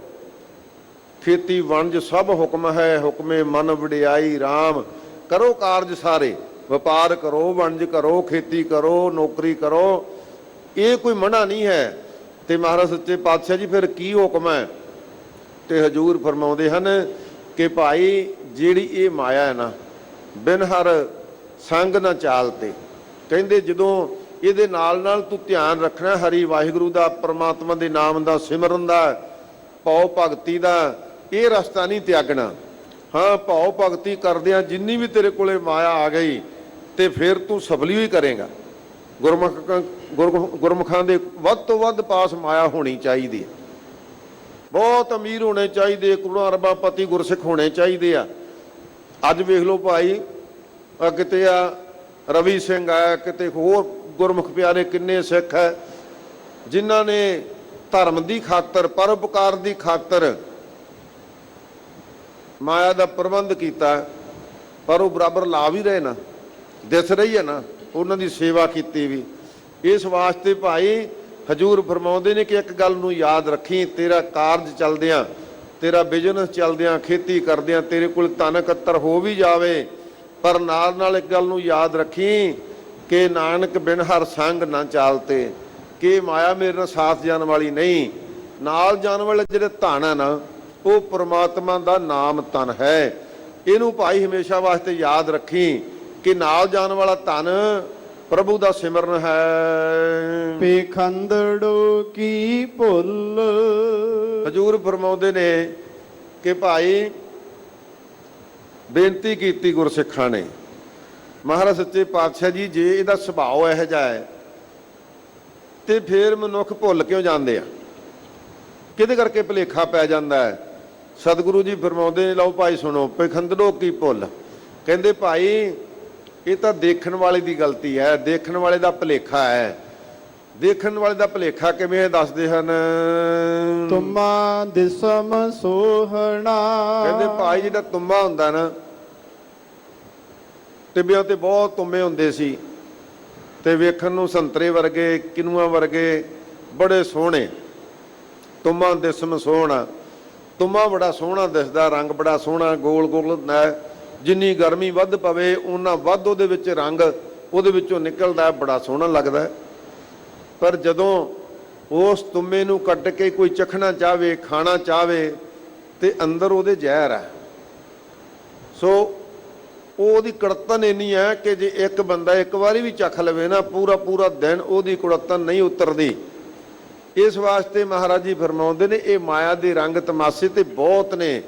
ਖੇਤੀ ਵਣਜ ਸਭ ਹੁਕਮ ਹੈ, ਹੁਕਮੇ ਮਨ ਵਡਿਆਈ RAM, ਕਰੋ ਕਾਰਜ ਸਾਰੇ, ਵਪਾਰ ਕਰੋ, ਵਣਜ ਕਰੋ, ਖੇਤੀ ਕਰੋ, ਨੌਕਰੀ ਕਰੋ, ਇਹ ਕੋਈ ਮਨਾ ਨਹੀਂ ਹੈ। ਤੇ ਮਹਾਰਾਜ ਸੱਚੇ ਪਾਤਸ਼ਾਹ ਜੀ ਫਿਰ ਕੀ ਹੁਕਮ ਹੈ? ਤੇ ਹਜ਼ੂਰ ਫਰਮਾਉਂਦੇ ਹਨ ਕਿ ਭਾਈ ਜਿਹੜੀ ਇਹ ਮਾਇਆ ਹੈ ਨਾ, ਬਿਨ ਹਰ ਸੰਗ ਨਾ ਚਾਲ ਤੇ, ਕਹਿੰਦੇ ਜਦੋਂ ਇਹਦੇ ਨਾਲ ਨਾਲ ਤੂੰ ਧਿਆਨ ਰੱਖਣਾ ਹਰੀ ਵਾਹਿਗੁਰੂ ਦਾ, ਪਰਮਾਤਮਾ ਦੇ ਨਾਮ ਦਾ, ਸਿਮਰਨ ਦਾ, ਭਉ ਭਗਤੀ ਦਾ, ਇਹ ਰਸਤਾ ਨਹੀਂ ਤਿਆਗਣਾ। ਹਾਂ, ਭਉ ਭਗਤੀ ਕਰਦਿਆਂ ਜਿੰਨੀ ਵੀ ਤੇਰੇ ਕੋਲੇ ਮਾਇਆ ਆ ਗਈ ਤੇ ਫਿਰ ਤੂੰ ਸਫਲੀ ਹੀ ਕਰੇਗਾ। ਗੁਰਮੁਖਾਂ ਦੇ ਵੱਧ ਤੋਂ ਵੱਧ ਪਾਸ ਮਾਇਆ ਹੋਣੀ ਚਾਹੀਦੀ ਹੈ, ਬਹੁਤ ਅਮੀਰ ਹੋਣੇ ਚਾਹੀਦੇ, ਕਰੋੜਾਂ ਅਰਬਾਂ ਪਤੀ ਗੁਰਸਿੱਖ ਹੋਣੇ ਚਾਹੀਦੇ ਆ। ਅੱਜ ਵੇਖ ਲਓ ਭਾਈ, ਕਿਤੇ ਆ ਰਵੀ ਸਿੰਘ ਆ, ਕਿਤੇ ਹੋਰ ਗੁਰਮੁਖ ਪਿਆਰੇ ਕਿੰਨੇ ਸਿੱਖ ਹੈ ਜਿਨ੍ਹਾਂ ਨੇ ਧਰਮ ਦੀ ਖਾਤਰ, ਪਰਉਪਕਾਰ ਦੀ ਖਾਤਰ ਮਾਇਆ ਦਾ ਪ੍ਰਬੰਧ ਕੀਤਾ, ਪਰ ਉਹ ਬਰਾਬਰ ਲਾ ਵੀ ਰਹੇ ਨਾ, ਦਿਸ ਰਹੀ ਹੈ ਨਾ ਉਹਨਾਂ ਦੀ ਸੇਵਾ ਕੀਤੀ ਵੀ। ਇਸ ਵਾਸਤੇ ਭਾਈ ਹਜ਼ੂਰ ਫਰਮਾਉਂਦੇ ਨੇ ਕਿ ਇੱਕ ਗੱਲ ਨੂੰ ਯਾਦ ਰੱਖੀ, ਤੇਰਾ ਕਾਰਜ ਚੱਲਦਿਆਂ, ਤੇਰਾ ਬਿਜ਼ਨਸ ਚੱਲਦਿਆਂ, ਖੇਤੀ ਕਰਦਿਆਂ ਤੇਰੇ ਕੋਲ ਧਨ ਇਕੱਤਰ ਹੋ ਵੀ ਜਾਵੇ, ਪਰ ਨਾਲ ਨਾਲ ਇੱਕ ਗੱਲ ਨੂੰ ਯਾਦ ਰੱਖੀ ਕਿ ਨਾਨਕ ਬਿਨ ਹਰ ਸੰਗ ਨਾ ਚਾਲਤੇ, ਕਿ ਮਾਇਆ ਮੇਰੇ ਨਾਲ ਸਾਥ ਜਾਣ ਵਾਲੀ ਨਹੀਂ। ਨਾਲ ਜਾਣ ਵਾਲੇ ਜਿਹੜੇ ਧਨ ਹੈ ਨਾ, ਉਹ ਪਰਮਾਤਮਾ ਦਾ ਨਾਮ ਧਨ ਹੈ। ਇਹਨੂੰ ਭਾਈ ਹਮੇਸ਼ਾ ਵਾਸਤੇ ਯਾਦ ਰੱਖੀ ਕਿ ਨਾਲ ਜਾਣ ਵਾਲਾ ਧਨ ਪ੍ਰਭੂ ਦਾ ਸਿਮਰਨ ਹੈ। ਪੇਖੰਦੜੋ ਕੀ ਭੁੱਲ, ਹਜ਼ੂਰ ਫਰਮਾਉਂਦੇ ਨੇ ਕਿ ਭਾਈ ਬੇਨਤੀ ਕੀਤੀ ਗੁਰਸਿੱਖਾਂ ਨੇ, ਮਹਾਰਾਜ ਸੱਚੇ ਪਾਤਸ਼ਾਹ ਜੀ ਜੇ ਇਹਦਾ ਸੁਭਾਅ ਇਹੋ ਜਿਹਾ ਹੈ ਤੇ ਫਿਰ ਮਨੁੱਖ ਭੁੱਲ ਕਿਉਂ ਜਾਂਦੇ ਆ? ਕਿਹਦੇ ਕਰਕੇ ਭੁਲੇਖਾ ਪੈ ਜਾਂਦਾ ਹੈ? ਸਤਿਗੁਰੂ ਜੀ ਫਰਮਾਉਂਦੇ ਨੇ, ਲਓ ਭਾਈ ਸੁਣੋ, ਪਖੰਦੜੋ ਕੀ ਭੁੱਲ, ਕਹਿੰਦੇ ਭਾਈ ਇਹ ਤਾਂ ਦੇਖਣ ਵਾਲੇ ਦੀ ਗਲਤੀ ਹੈ, ਦੇਖਣ ਵਾਲੇ ਦਾ ਭੁਲੇਖਾ ਹੈ। ਦੇਖਣ ਵਾਲੇ ਦਾ ਭੁਲੇਖਾ ਕਿਵੇਂ ਦੱਸਦੇ ਹਨ? ਤੁਮਾ ਦਿਸਮ ਸੋਹਣਾ। ਕਹਿੰਦੇ ਭਾਈ ਜਿਹੜਾ ਤੁੰਮਾ ਹੁੰਦਾ ਨਾ, ਟਿੱਬਿਆਂ ਤੇ ਬਹੁਤ ਤੁੰਮੇ ਹੁੰਦੇ ਸੀ ਤੇ ਵੇਖਣ ਨੂੰ ਸੰਤਰੇ ਵਰਗੇ, ਕਿਨੂਆਂ ਵਰਗੇ, ਬੜੇ ਸੋਹਣੇ। ਤੁੰਮਾ ਦਿਸਮ ਸੋਹਣਾ, ਤੁੰਮਾ ਬੜਾ ਸੋਹਣਾ ਦਿਸਦਾ, ਰੰਗ ਬੜਾ ਸੋਹਣਾ, ਗੋਲ ਗੋਲ ਹੁੰਦਾ ਹੈ। ਜਿੰਨੀ ਗਰਮੀ ਵੱਧ ਪਵੇ ਉਨਾ ਵੱਧ ਉਹਦੇ ਵਿੱਚ ਰੰਗ ਉਹਦੇ ਵਿੱਚੋਂ ਨਿਕਲਦਾ, ਬੜਾ ਸੋਹਣਾ ਲੱਗਦਾ। ਪਰ ਜਦੋਂ ਉਸ ਤੁੰਮੇ ਨੂੰ ਕੱਟ ਕੇ ਕੋਈ ਚਖਣਾ ਚਾਹਵੇ, ਖਾਣਾ ਚਾਹਵੇ, ਤੇ ਅੰਦਰ ਉਹਦੇ ਜ਼ਹਿਰ ਹੈ। ਸੋ ਉਹਦੀ ਕੁੜੱਤਣ ਇੰਨੀ ਹੈ ਕਿ ਜੇ ਇੱਕ ਬੰਦਾ ਇੱਕ ਵਾਰੀ ਵੀ ਚੱਖ ਲਵੇ ਨਾ, ਪੂਰਾ ਪੂਰਾ ਦਿਨ ਉਹਦੀ ਕੁੜੱਤਣ ਨਹੀਂ ਉਤਰਦੀ। ਇਸ ਵਾਸਤੇ ਮਹਾਰਾਜ ਜੀ ਫਰਮਾਉਂਦੇ ਨੇ, ਇਹ ਮਾਇਆ ਦੇ ਰੰਗ ਤਮਾਸ਼ੇ ਤੇ ਬਹੁਤ ਨੇ।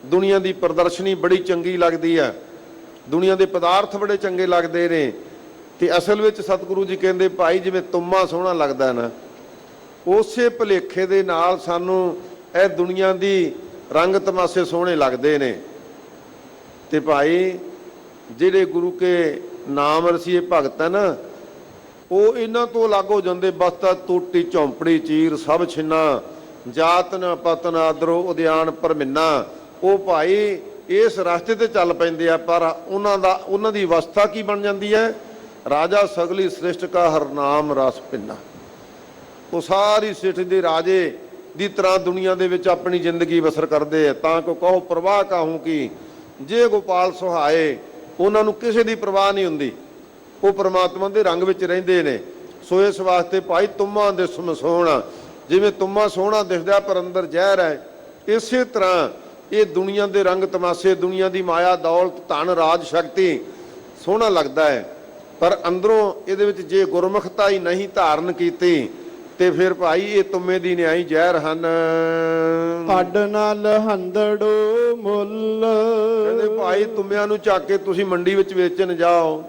ਦੁਨੀਆ ਦੀ ਪ੍ਰਦਰਸ਼ਨੀ ਬੜੀ ਚੰਗੀ ਲੱਗਦੀ ਹੈ, ਦੁਨੀਆ ਦੇ ਪਦਾਰਥ ਬੜੇ ਚੰਗੇ ਲੱਗਦੇ ਨੇ, ਤੇ ਅਸਲ ਵਿੱਚ ਸਤਿਗੁਰੂ ਜੀ ਕਹਿੰਦੇ ਭਾਈ ਜਿਵੇਂ ਤੁੰਮਾ ਸੋਹਣਾ ਲੱਗਦਾ ਨਾ, ਉਸੇ ਭੁਲੇਖੇ ਦੇ ਨਾਲ ਸਾਨੂੰ ਇਹ ਦੁਨੀਆ ਦੀ ਰੰਗ ਤਮਾਸ਼ੇ ਸੋਹਣੇ ਲੱਗਦੇ ਨੇ। ਤੇ ਭਾਈ ਜਿਹੜੇ ਗੁਰੂ ਕੇ ਨਾਮ ਰਸੀਏ ਭਗਤ ਹੈ ਨਾ, ਉਹ ਇਹਨਾਂ ਤੋਂ ਅਲੱਗ ਹੋ ਜਾਂਦੇ। ਬਸ ਤਾਂ ਟੂਟੀ ਝੌਂਪੜੀ ਚੀਰ ਸਭ ਛਿੰਨਾ, ਜਾਤ ਨ ਪਤਨ ਆਦਰੋ ਉਦਿਆਨ ਪਰਮਿੰਨਾ। ਉਹ ਭਾਈ ਇਸ ਰਸਤੇ ਤੇ ਚੱਲ ਪੈਂਦੇ ਆ, ਪਰ ਉਹਨਾਂ ਦੀ ਅਵਸਥਾ ਕੀ ਬਣ ਜਾਂਦੀ ਹੈ? ਰਾਜਾ ਸਗਲੀ ਸ੍ਰਿਸ਼ਟ ਕਾ ਹਰ ਨਾਮ ਰਸ ਪਿੰਨਾ। ਉਹ ਸਾਰੀ ਸ੍ਰਿਸ਼ਟੀ ਦੇ ਰਾਜੇ ਦੀ ਤਰ੍ਹਾਂ ਦੁਨੀਆ ਦੇ ਵਿੱਚ ਆਪਣੀ ਜ਼ਿੰਦਗੀ ਬਸਰ ਕਰਦੇ ਆ। ਤਾਂ ਕੋ ਕਹੋ ਪ੍ਰਵਾਹ ਕਾਹੂ ਕੀ, ਜੇ ਗੋਪਾਲ ਸੁਹਾਏ। ਉਹਨਾਂ ਨੂੰ ਕਿਸੇ ਦੀ ਪ੍ਰਵਾਹ ਨਹੀਂ ਹੁੰਦੀ, ਉਹ ਪ੍ਰਮਾਤਮਾ ਦੇ ਰੰਗ ਵਿੱਚ ਰਹਿੰਦੇ ਨੇ। ਸੋ ਇਸ ਵਾਸਤੇ ਭਾਈ ਤੁੰਮਾ ਦਿਸਮ ਸੋਹਣਾ, ਜਿਵੇਂ ਤੁੰਮਾ ਸੋਹਣਾ ਦਿਸਦਾ ਪਰ ਅੰਦਰ ਜ਼ਹਿਰ ਹੈ, ਇਸੇ ਤਰ੍ਹਾਂ ਇਹ ਦੁਨੀਆ ਦੇ ਰੰਗ ਤਮਾਸ਼ੇ, ਦੁਨੀਆ ਦੀ ਮਾਇਆ, ਦੌਲਤ, ਧਨ, ਰਾਜ, ਸ਼ਕਤੀ ਸੋਹਣਾ ਲੱਗਦਾ ਹੈ, ਪਰ ਅੰਦਰੋਂ ਇਹਦੇ ਵਿੱਚ ਜੇ ਗੁਰਮੁਖਤਾ ਹੀ ਨਹੀਂ ਧਾਰਨ ਕੀਤੀ ਤੇ ਫਿਰ ਭਾਈ ਇਹ ਤੁੰਮੇ ਦੀ ਨਿਆਈ ਜ਼ਹਿਰ ਹਨ। ਅੱਡ ਨਾਲ ਹੰਦੜੋ ਮੁੱਲ। ਕਹਿੰਦੇ ਭਾਈ ਤੁੰਮਿਆਂ ਨੂੰ ਚੱਕ ਕੇ ਤੁਸੀਂ ਮੰਡੀ ਵਿੱਚ ਵੇਚਣ ਜਾਓ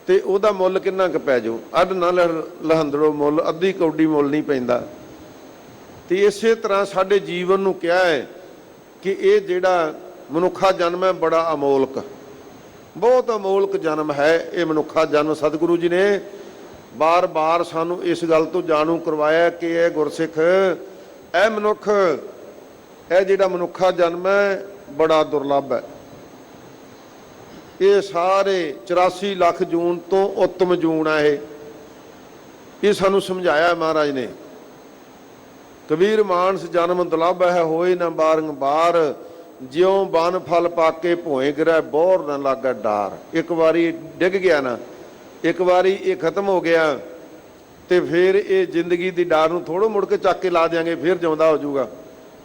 ਤੇ ਉਹਦਾ ਮੁੱਲ ਕਿੰਨਾ ਕੁ ਪੈ ਜਾਊ? ਅੱਡ ਨਾਲ ਲਹੰਦੜੋ ਮੁੱਲ, ਅੱਧੀ ਕੌਡੀ ਮੁੱਲ ਨਹੀਂ ਪੈਂਦਾ। ਤੇ ਇਸੇ ਤਰ੍ਹਾਂ ਸਾਡੇ ਜੀਵਨ ਨੂੰ ਕਿਹਾ ਹੈ ਕਿ ਇਹ ਜਿਹੜਾ ਮਨੁੱਖਾ ਜਨਮ ਹੈ ਬੜਾ ਅਮੋਲਕ, ਬਹੁਤ ਅਮੋਲਕ ਜਨਮ ਹੈ ਇਹ ਮਨੁੱਖਾ ਜਨਮ। ਸਤਿਗੁਰੂ ਜੀ ਨੇ ਬਾਰ-ਬਾਰ ਸਾਨੂੰ ਇਸ ਗੱਲ ਤੋਂ ਜਾਣੂ ਕਰਵਾਇਆ ਕਿ ਇਹ ਗੁਰਸਿੱਖ, ਇਹ ਮਨੁੱਖ, ਇਹ ਜਿਹੜਾ ਮਨੁੱਖਾ ਜਨਮ ਹੈ ਬੜਾ ਦੁਰਲੱਭ ਹੈ। ਇਹ ਸਾਰੇ 84 ਲੱਖ ਜੂਨ ਤੋਂ ਉੱਤਮ ਜੂਨ ਹੈ। ਇਹ ਸਾਨੂੰ ਸਮਝਾਇਆ ਮਹਾਰਾਜ ਨੇ। ਕਬੀਰ ਮਾਨਸ ਜਨਮ ਦੁਰਲੱਭ ਹੈ, ਹੋਏ ਨਾ ਬਾਰੰਬਾਰ, ਜਿਉਂ ਬਨ ਫਲ ਪਾਕੇ ਭੋਏ ਗਿਰੈ, ਬੋਰ ਨਾ ਲਾਗਾ ਡਾਰ। ਇੱਕ ਵਾਰੀ ਡਿੱਗ ਗਿਆ ਨਾ, ਇੱਕ ਵਾਰੀ ਇਹ ਖਤਮ ਹੋ ਗਿਆ ਤੇ ਫਿਰ ਇਹ ਜ਼ਿੰਦਗੀ ਦੀ ਡਾਰ ਨੂੰ ਥੋੜ੍ਹਾ ਮੁੜ ਕੇ ਚੱਕ ਕੇ ਲਾ ਦਿਆਂਗੇ, ਫਿਰ ਜਿਉਂਦਾ ਹੋ ਜਾਊਗਾ,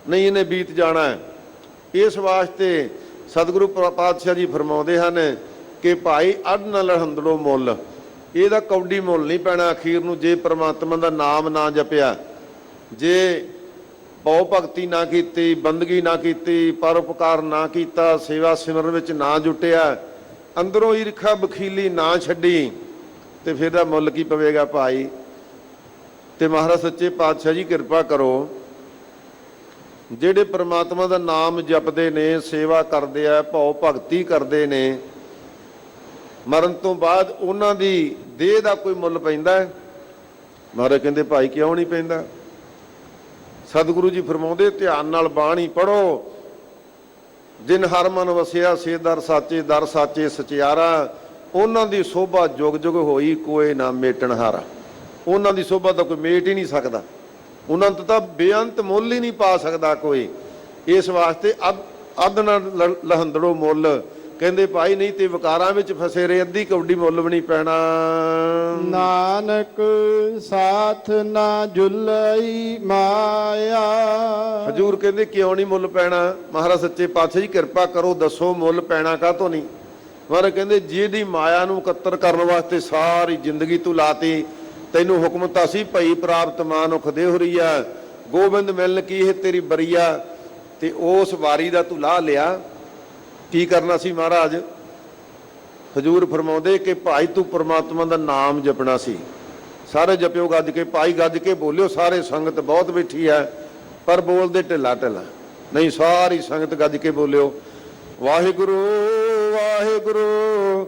ਨਹੀਂ ਇਹਨੇ ਬੀਤ ਜਾਣਾ ਹੈ। ਇਸ ਵਾਸਤੇ ਸਤਿਗੁਰੂ ਪਾਤਸ਼ਾਹ ਜੀ ਫਰਮਾਉਂਦੇ ਹਨ ਕਿ ਭਾਈ ਅੱਡ ਨਾ ਲਹੰਦੜੋ ਮੁੱਲ, ਇਹਦਾ ਕੌਡੀ ਮੁੱਲ ਨਹੀਂ ਪੈਣਾ ਅਖੀਰ ਨੂੰ। ਜੇ ਪ੍ਰਮਾਤਮਾ ਦਾ ਨਾਮ ਨਾ ਜਪਿਆ, ਜੇ ਭਉ ਭਗਤੀ ਨਾ ਕੀਤੀ, ਬੰਦਗੀ ਨਾ ਕੀਤੀ, ਪਰਉਪਕਾਰ ਨਾ ਕੀਤਾ, ਸੇਵਾ ਸਿਮਰਨ ਵਿੱਚ ਨਾ ਜੁਟਿਆ, ਅੰਦਰੋਂ ਈਰਖਾ ਬਖੀਲੀ ਨਾ ਛੱਡੀ, ਤੇ ਫਿਰ ਦਾ ਮੁੱਲ ਕੀ ਪਵੇਗਾ ਭਾਈ? ਤੇ ਮਹਾਰਾਜ ਸੱਚੇ ਪਾਤਸ਼ਾਹ ਜੀ ਕਿਰਪਾ ਕਰੋ, ਜਿਹੜੇ ਪ੍ਰਮਾਤਮਾ ਦਾ ਨਾਮ ਜਪਦੇ ਨੇ, ਸੇਵਾ ਕਰਦੇ ਆ, ਭਉ ਭਗਤੀ ਕਰਦੇ ਨੇ, ਮਰਨ ਤੋਂ ਬਾਅਦ ਉਹਨਾਂ ਦੀ ਦੇਹ ਦਾ ਕੋਈ ਮੁੱਲ ਪੈਂਦਾ ਹੈ? ਮਹਾਰਾਜ ਕਹਿੰਦੇ ਭਾਈ ਕਿਉਂ ਨਹੀਂ ਪੈਂਦਾ? ਸਤਿਗੁਰੂ ਜੀ ਫਰਮਾਉਂਦੇ ਧਿਆਨ ਨਾਲ ਬਾਣੀ ਪੜੋ। ਜਿਨ ਹਰ ਮਨ ਵਸਿਆ ਸੇ ਦਰ ਸਾਚੇ, ਦਰ ਸਾਚੇ ਸਚਿਆਰਾ। ਉਹਨਾਂ ਦੀ ਸੋਭਾ ਜੁਗ ਜੁਗ ਹੋਈ, ਕੋਈ ਨਾ ਮੇਟਣ ਹਾਰਾ। ਉਹਨਾਂ ਦੀ ਸੋਭਾ ਤਾਂ ਕੋਈ ਮੇਟ ਹੀ ਨਹੀਂ ਸਕਦਾ, ਉਹਨਾਂ ਤੋਂ ਤਾਂ ਬੇਅੰਤ ਮੁੱਲ ਹੀ ਨਹੀਂ ਪਾ ਸਕਦਾ ਕੋਈ। ਇਸ ਵਾਸਤੇ ਅੱਧ ਨਾ ਲਹੰਦੜੋ ਮੁੱਲ। ਕਹਿੰਦੇ ਭਾਈ ਨਹੀਂ ਤੇ ਵਿਕਾਰਾਂ ਵਿੱਚ ਫਸੇ ਰਹੇ, ਅੱਧੀ ਕੌਡੀ ਮੁੱਲ ਵੀ ਨਹੀਂ ਪੈਣਾ। ਨਾਨਕ ਸਾਥ ਨਾ ਜੁਲਈ ਮਾਇਆ। ਹਜੂਰ ਕਹਿੰਦੇ ਕਿਉਂ ਨਹੀਂ ਮੁੱਲ ਪੈਣਾ? ਮਹਾਰਾਜ ਸੱਚੇ ਪਾਤਸ਼ਾਹ ਜੀ ਕਿਰਪਾ ਕਰੋ, ਦੱਸੋ ਮੁੱਲ ਪੈਣਾ ਕਾਹਤੋਂ ਨਹੀਂ? ਮਹਾਰਾਜ ਕਹਿੰਦੇ ਜਿਹਦੀ ਮਾਇਆ ਨੂੰ ਇਕੱਤਰ ਕਰਨ ਵਾਸਤੇ ਸਾਰੀ ਜ਼ਿੰਦਗੀ ਤੂੰ ਲਾਤੀ, ਤੈਨੂੰ ਹੁਕਮ ਤਾਂ ਸੀ ਭਈ ਪ੍ਰਾਪਤ ਮਾਨੁਖ ਦੇਹੁਰੀਆ, ਗੋਬਿੰਦ ਮਿਲਨ ਕੀ ਇਹ ਤੇਰੀ ਬਰੀਆ, ਤੇ ਉਸ ਵਾਰੀ ਦਾ ਤੂੰ ਲਾਹ ਲਿਆ। ਕੀ ਕਰਨਾ ਸੀ ਮਹਾਰਾਜ? ਹਜੂਰ ਫਰਮਾਉਂਦੇ ਕਿ ਭਾਈ ਤੂੰ ਪ੍ਰਮਾਤਮਾ ਦਾ ਨਾਮ ਜਪਣਾ ਸੀ। ਸਾਰੇ ਜਪਿਓ ਗੱਜ ਕੇ, ਭਾਈ ਗੱਜ ਕੇ ਬੋਲਿਓ। ਸਾਰੇ ਸੰਗਤ ਬਹੁਤ ਬੈਠੀ ਹੈ ਪਰ ਬੋਲਦੇ ਢਿੱਲਾ ਢਿੱਲਾ ਨਹੀਂ, ਸਾਰੀ ਸੰਗਤ ਗੱਜ ਕੇ ਬੋਲਿਓ, ਵਾਹਿਗੁਰੂ ਵਾਹਿਗੁਰੂ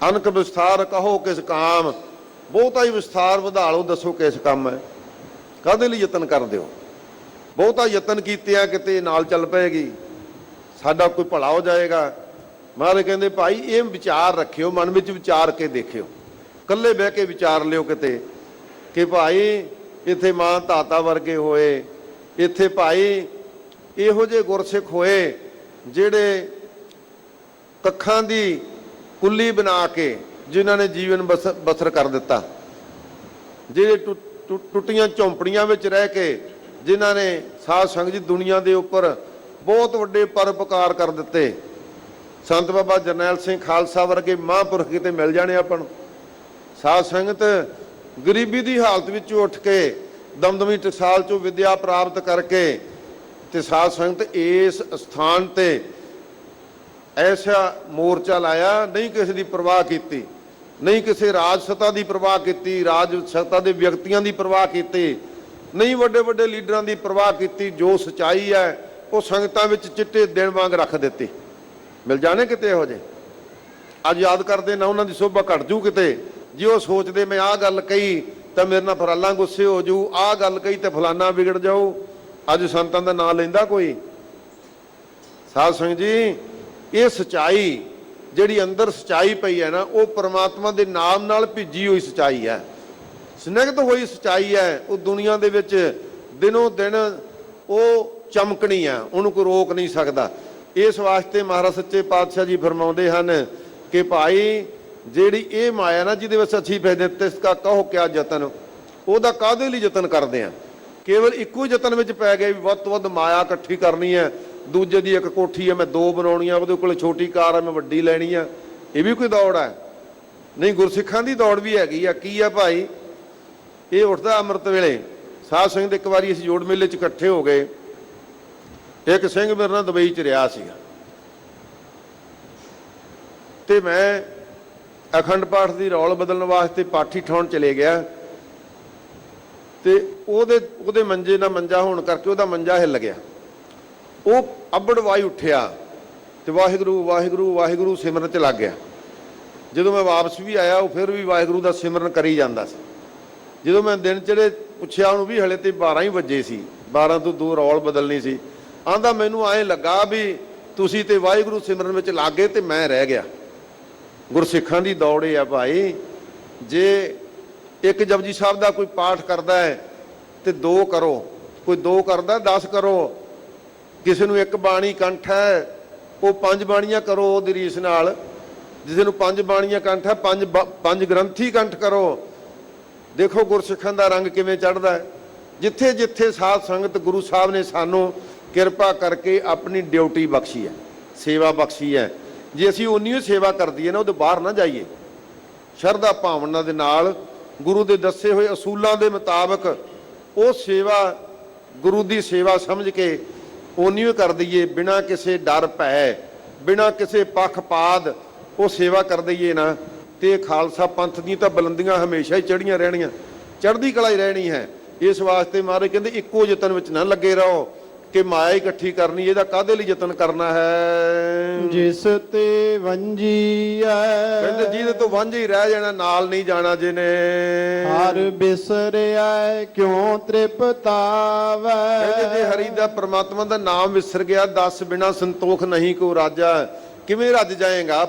ਅਨਕ ਵਿਸਥਾਰ ਕਹੋ ਕਿਸ ਕਾਮ, ਬਹੁਤਾ ਹੀ ਵਿਸਥਾਰ ਵਧਾ ਲਓ, ਦੱਸੋ ਕਿਸ ਕੰਮ ਹੈ, ਕਾਹਦੇ ਲਈ ਯਤਨ ਕਰਦੇ ਹੋ? ਬਹੁਤਾ ਯਤਨ ਕੀਤਿਆਂ ਕਿਤੇ ਨਾਲ ਚੱਲ ਪਏਗੀ, ਸਾਡਾ ਕੋਈ ਭਲਾ ਹੋ ਜਾਏਗਾ। ਮਹਾਰਾਜ ਕਹਿੰਦੇ ਭਾਈ ਇਹ ਵਿਚਾਰ ਰੱਖਿਓ, ਮਨ ਵਿੱਚ ਵਿਚਾਰ ਕੇ ਦੇਖਿਓ, ਇਕੱਲੇ ਬਹਿ ਕੇ ਵਿਚਾਰ ਲਿਓ ਕਿਤੇ ਕਿ ਭਾਈ ਇੱਥੇ ਮਾਂ ਧਾਤਾ ਵਰਗੇ ਹੋਏ, ਇੱਥੇ ਭਾਈ ਇਹੋ ਜਿਹੇ ਗੁਰਸਿੱਖ ਹੋਏ ਜਿਹੜੇ ਕੱਖਾਂ ਦੀ ਕੁੱਲੀ ਬਣਾ ਕੇ ਜਿਨ੍ਹਾਂ ਨੇ ਜੀਵਨ ਬਸਰ ਕਰ ਦਿੱਤਾ, ਜਿਹੜੇ ਟੁੱਟੀਆਂ ਝੌਂਪੜੀਆਂ ਵਿੱਚ ਰਹਿ ਕੇ ਜਿਨ੍ਹਾਂ ਨੇ ਸਾਧ ਸੰਗਤ ਦੀ ਦੁਨੀਆ ਦੇ ਉੱਪਰ ਬਹੁਤ ਵੱਡੇ ਪਰਉਪਕਾਰ ਕਰ ਦਿੱਤੇ। ਸੰਤ ਬਾਬਾ ਜਰਨੈਲ ਸਿੰਘ ਖਾਲਸਾ ਵਰਗੇ ਮਹਾਂਪੁਰਖ ਕਿਤੇ ਮਿਲ ਜਾਣੇ ਆਪਾਂ ਨੂੰ। ਸਾਧ ਸੰਗਤ ਗਰੀਬੀ ਦੀ ਹਾਲਤ ਵਿੱਚ ਉੱਠ ਕੇ ਦਮਦਮੀ ਟਕਸਾਲ ਚੋਂ ਵਿਦਿਆ ਪ੍ਰਾਪਤ ਕਰਕੇ ਤੇ ਸਾਧ ਸੰਗਤ ਇਸ ਸਥਾਨ ਤੇ ਐਸਾ ਮੋਰਚਾ ਲਾਇਆ, ਨਹੀਂ ਕਿਸੇ ਦੀ ਪਰਵਾਹ ਕੀਤੀ, ਨਹੀਂ ਕਿਸੇ ਰਾਜ ਸੱਤਾ ਦੀ ਪਰਵਾਹ ਕੀਤੀ, ਰਾਜ ਸੱਤਾ ਦੇ ਵਿਅਕਤੀਆਂ ਦੀ ਪਰਵਾਹ ਕੀਤੀ, ਨਹੀਂ ਵੱਡੇ ਵੱਡੇ ਲੀਡਰਾਂ ਦੀ ਪਰਵਾਹ ਕੀਤੀ। ਜੋ ਸੱਚਾਈ ਹੈ ਉਹ ਸੰਗਤਾਂ ਵਿੱਚ ਚਿੱਟੇ ਦਿਨ ਵਾਂਗ ਰੱਖ ਦਿੱਤੀ। ਮਿਲ ਜਾਣੇ ਕਿਤੇ ਇਹੋ ਜਿਹੇ, ਅੱਜ ਯਾਦ ਕਰਦੇ ਨਾ ਉਹਨਾਂ ਦੀ ਸੋਭਾ ਘਟ ਜੂ ਕਿਤੇ। ਜੇ ਉਹ ਸੋਚਦੇ ਮੈਂ ਆਹ ਗੱਲ ਕਹੀ ਤਾਂ ਮੇਰੇ ਨਾਲ ਫਰਾਲਾ ਗੁੱਸੇ ਹੋ ਜੂ, ਆਹ ਗੱਲ ਕਹੀ ਤੇ ਫਲਾਨਾ ਵਿਗੜ ਜਾਊ। ਅੱਜ ਸੰਤਾਂ ਦਾ ਨਾਂ ਲੈਂਦਾ ਕੋਈ? ਸਾਧ ਸੰਗਤ ਜੀ, ਇਹ ਸਚਾਈ ਜਿਹੜੀ ਅੰਦਰ ਸਚਾਈ ਪਈ ਹੈ ਨਾ, ਉਹ ਪਰਮਾਤਮਾ ਦੇ ਨਾਮ ਨਾਲ ਭਿੱਜੀ ਹੋਈ ਸਚਾਈ ਹੈ, ਸਨਿਗਧ ਹੋਈ ਸਚਾਈ ਹੈ। ਉਹ ਦੁਨੀਆ ਦੇ ਵਿੱਚ ਦਿਨੋਂ ਦਿਨ ਉਹ ਚਮਕਣੀ ਹੈ, ਉਹਨੂੰ ਕੋਈ ਰੋਕ ਨਹੀਂ ਸਕਦਾ। ਇਸ ਵਾਸਤੇ ਮਹਾਰਾਜ ਸੱਚੇ ਪਾਤਸ਼ਾਹ ਜੀ ਫਰਮਾਉਂਦੇ ਹਨ ਕਿ ਭਾਈ ਜਿਹੜੀ ਇਹ ਮਾਇਆ ਨਾ ਜਿਹਦੇ ਵਿੱਚ ਅਸੀਂ ਫੈਦੇ ਤਿਸ ਕਾ ਕਹੋ ਕਿਆ ਯਤਨ, ਉਹਦਾ ਕਾਹਦੇ ਲਈ ਯਤਨ ਕਰਦੇ ਆ? ਕੇਵਲ ਇੱਕੋ ਹੀ ਯਤਨ ਵਿੱਚ ਪੈ ਗਏ ਵੀ ਵੱਧ ਤੋਂ ਵੱਧ ਮਾਇਆ ਇਕੱਠੀ ਕਰਨੀ ਹੈ, ਦੂਜੇ ਦੀ ਇੱਕ ਕੋਠੀ ਹੈ ਮੈਂ ਦੋ ਬਣਾਉਣੀਆਂ, ਉਹਦੇ ਕੋਲ ਛੋਟੀ ਕਾਰ ਹੈ ਮੈਂ ਵੱਡੀ ਲੈਣੀ ਆ। ਇਹ ਵੀ ਕੋਈ ਦੌੜ ਹੈ? ਨਹੀਂ, ਗੁਰਸਿੱਖਾਂ ਦੀ ਦੌੜ ਵੀ ਹੈਗੀ ਆ। ਕੀ ਆ ਭਾਈ? ਇਹ ਉੱਠਦਾ ਅੰਮ੍ਰਿਤ ਵੇਲੇ। ਸਾਧ ਸੰਗਤ ਇੱਕ ਵਾਰੀ ਅਸੀਂ ਜੋੜ ਮੇਲੇ 'ਚ ਇਕੱਠੇ ਹੋ ਗਏ। ਇੱਕ ਸਿੰਘ ਮੇਰੇ ਨਾਲ ਦੁਬਈ 'ਚ ਰਿਹਾ ਸੀਗਾ ਤੇ ਮੈਂ ਅਖੰਡ ਪਾਠ ਦੀ ਰੌਲ ਬਦਲਣ ਵਾਸਤੇ ਪਾਠੀ ਠਾਉਣ ਚਲੇ ਗਿਆ ਤੇ ਉਹਦੇ ਮੰਜੇ ਨਾਲ ਮੰਜਾ ਹੋਣ ਕਰਕੇ ਉਹਦਾ ਮੰਜਾ ਹਿੱਲ ਗਿਆ। ਉਹ ਅੱਬੜ ਵਾਈ ਉੱਠਿਆ ਤੇ ਵਾਹਿਗੁਰੂ ਵਾਹਿਗੁਰੂ ਵਾਹਿਗੁਰੂ ਸਿਮਰਨ 'ਚ ਲੱਗ ਗਿਆ। ਜਦੋਂ ਮੈਂ ਵਾਪਸ ਵੀ ਆਇਆ ਉਹ ਫਿਰ ਵੀ ਵਾਹਿਗੁਰੂ ਦਾ ਸਿਮਰਨ ਕਰੀ ਜਾਂਦਾ ਸੀ। ਜਦੋਂ ਮੈਂ ਦਿਨ ਚੜੇ ਪੁੱਛਿਆ ਉਹਨੂੰ ਵੀ ਹਲੇ ਤੇ 12 ਹੀ ਵਜੇ ਸੀ, 12 ਤੋਂ 2 ਰੌਲ ਬਦਲਣੀ ਸੀ। ਆਂਦਾ ਮੈਨੂੰ ਐਂ ਲੱਗਾ ਵੀ ਤੁਸੀਂ ਤੇ ਵਾਹਿਗੁਰੂ ਸਿਮਰਨ ਵਿੱਚ ਲੱਗ ਗਏ ਤੇ ਮੈਂ ਰਹਿ ਗਿਆ। ਗੁਰਸਿੱਖਾਂ ਦੀ ਦੌੜ ਆ ਭਾਈ। ਜੇ ਇੱਕ ਜਪਜੀ ਸਾਹਿਬ ਦਾ ਕੋਈ ਪਾਠ ਕਰਦਾ ਹੈ ਤੇ 2 ਕਰੋ, ਕੋਈ 2 ਕਰਦਾ 10 ਕਰੋ। ਕਿਸੇ ਨੂੰ ਇੱਕ ਬਾਣੀ ਕੰਠ ਹੈ ਉਹ 5 ਬਾਣੀਆਂ ਕਰੋ ਉਹਦੀ ਰੀਸ ਨਾਲ। ਜਿਸ ਨੂੰ 5 ਬਾਣੀਆਂ ਕੰਠ ਹੈ 5 ਗ੍ਰੰਥੀ ਕੰਠ ਕਰੋ। ਦੇਖੋ ਗੁਰਸਿੱਖਾਂ ਦਾ ਰੰਗ ਕਿਵੇਂ ਚੜ੍ਹਦਾ ਹੈ। ਜਿੱਥੇ ਜਿੱਥੇ ਸਾਧ ਸੰਗਤ ਗੁਰੂ ਸਾਹਿਬ ਨੇ ਸਾਨੂੰ ਕਿਰਪਾ ਕਰਕੇ ਆਪਣੀ ਡਿਊਟੀ ਬਖਸ਼ੀ ਹੈ, ਸੇਵਾ ਬਖਸ਼ੀ ਹੈ, ਜੇ ਅਸੀਂ ਉਨੀ ਹੀ ਸੇਵਾ ਕਰ ਦਈਏ ਨਾ ਉਹਦੇ ਬਾਹਰ ਨਾ ਜਾਈਏ, ਸ਼ਰਧਾ ਭਾਵਨਾ ਦੇ ਨਾਲ ਗੁਰੂ ਦੇ ਦੱਸੇ ਹੋਏ ਅਸੂਲਾਂ ਦੇ ਮੁਤਾਬਕ ਉਹ ਸੇਵਾ ਗੁਰੂ ਦੀ ਸੇਵਾ ਸਮਝ ਕੇ ਉਨੀ ਹੀ ਕਰ ਦਈਏ, ਬਿਨਾਂ ਕਿਸੇ ਡਰ ਭੈ, ਬਿਨਾਂ ਕਿਸੇ ਪੱਖਪਾਤ ਉਹ ਸੇਵਾ ਕਰ ਦਈਏ ਨਾ, ਤੇ ਖਾਲਸਾ ਪੰਥ ਦੀਆਂ ਤਾਂ ਬੁਲੰਦੀਆਂ ਹਮੇਸ਼ਾ ਹੀ ਚੜ੍ਹੀਆਂ ਰਹਿਣੀਆਂ, ਚੜ੍ਹਦੀ ਕਲਾ ਹੀ ਰਹਿਣੀ ਹੈ। ਇਸ ਵਾਸਤੇ ਮਹਾਰਾਜ ਕਹਿੰਦੇ ਇੱਕੋ ਯਤਨ ਵਿੱਚ ਨਾ ਲੱਗੇ ਰਹੋ ਕਿ ਮਾਇਆ ਇਕੱਠੀ ਕਰਨੀ। ਇਹਦਾ ਕਾਹਦੇ ਲਈ ਯਤਨ ਕਰਨਾ ਹੈ? ਜਿਸ ਤੇ ਵੰਜੀ ਐ, ਕਹਿੰਦੇ ਜਿਹਦੇ ਤੋਂ ਵਾਂਝੇ ਹੀ ਰਹਿ ਜਾਣਾ, ਨਾਲ ਨਹੀਂ ਜਾਣਾ ਜਿਹਨੇ। ਹਰ ਬਿਸਰਿਆ ਕਿਉਂ ਤ੍ਰਿਪਤਾਵੈ, ਕਹਿੰਦੇ ਜੇ ਹਰੀ ਦਾ ਪ੍ਰਮਾਤਮਾ ਦਾ ਨਾਮ ਵਿਸਰ ਗਿਆ, 10 ਬਿਨਾ ਸੰਤੋਖ ਨਹੀਂ ਕੋ ਰਾਜਾ। ਕਿਵੇਂ ਰੱਜ ਜਾਏਗਾ?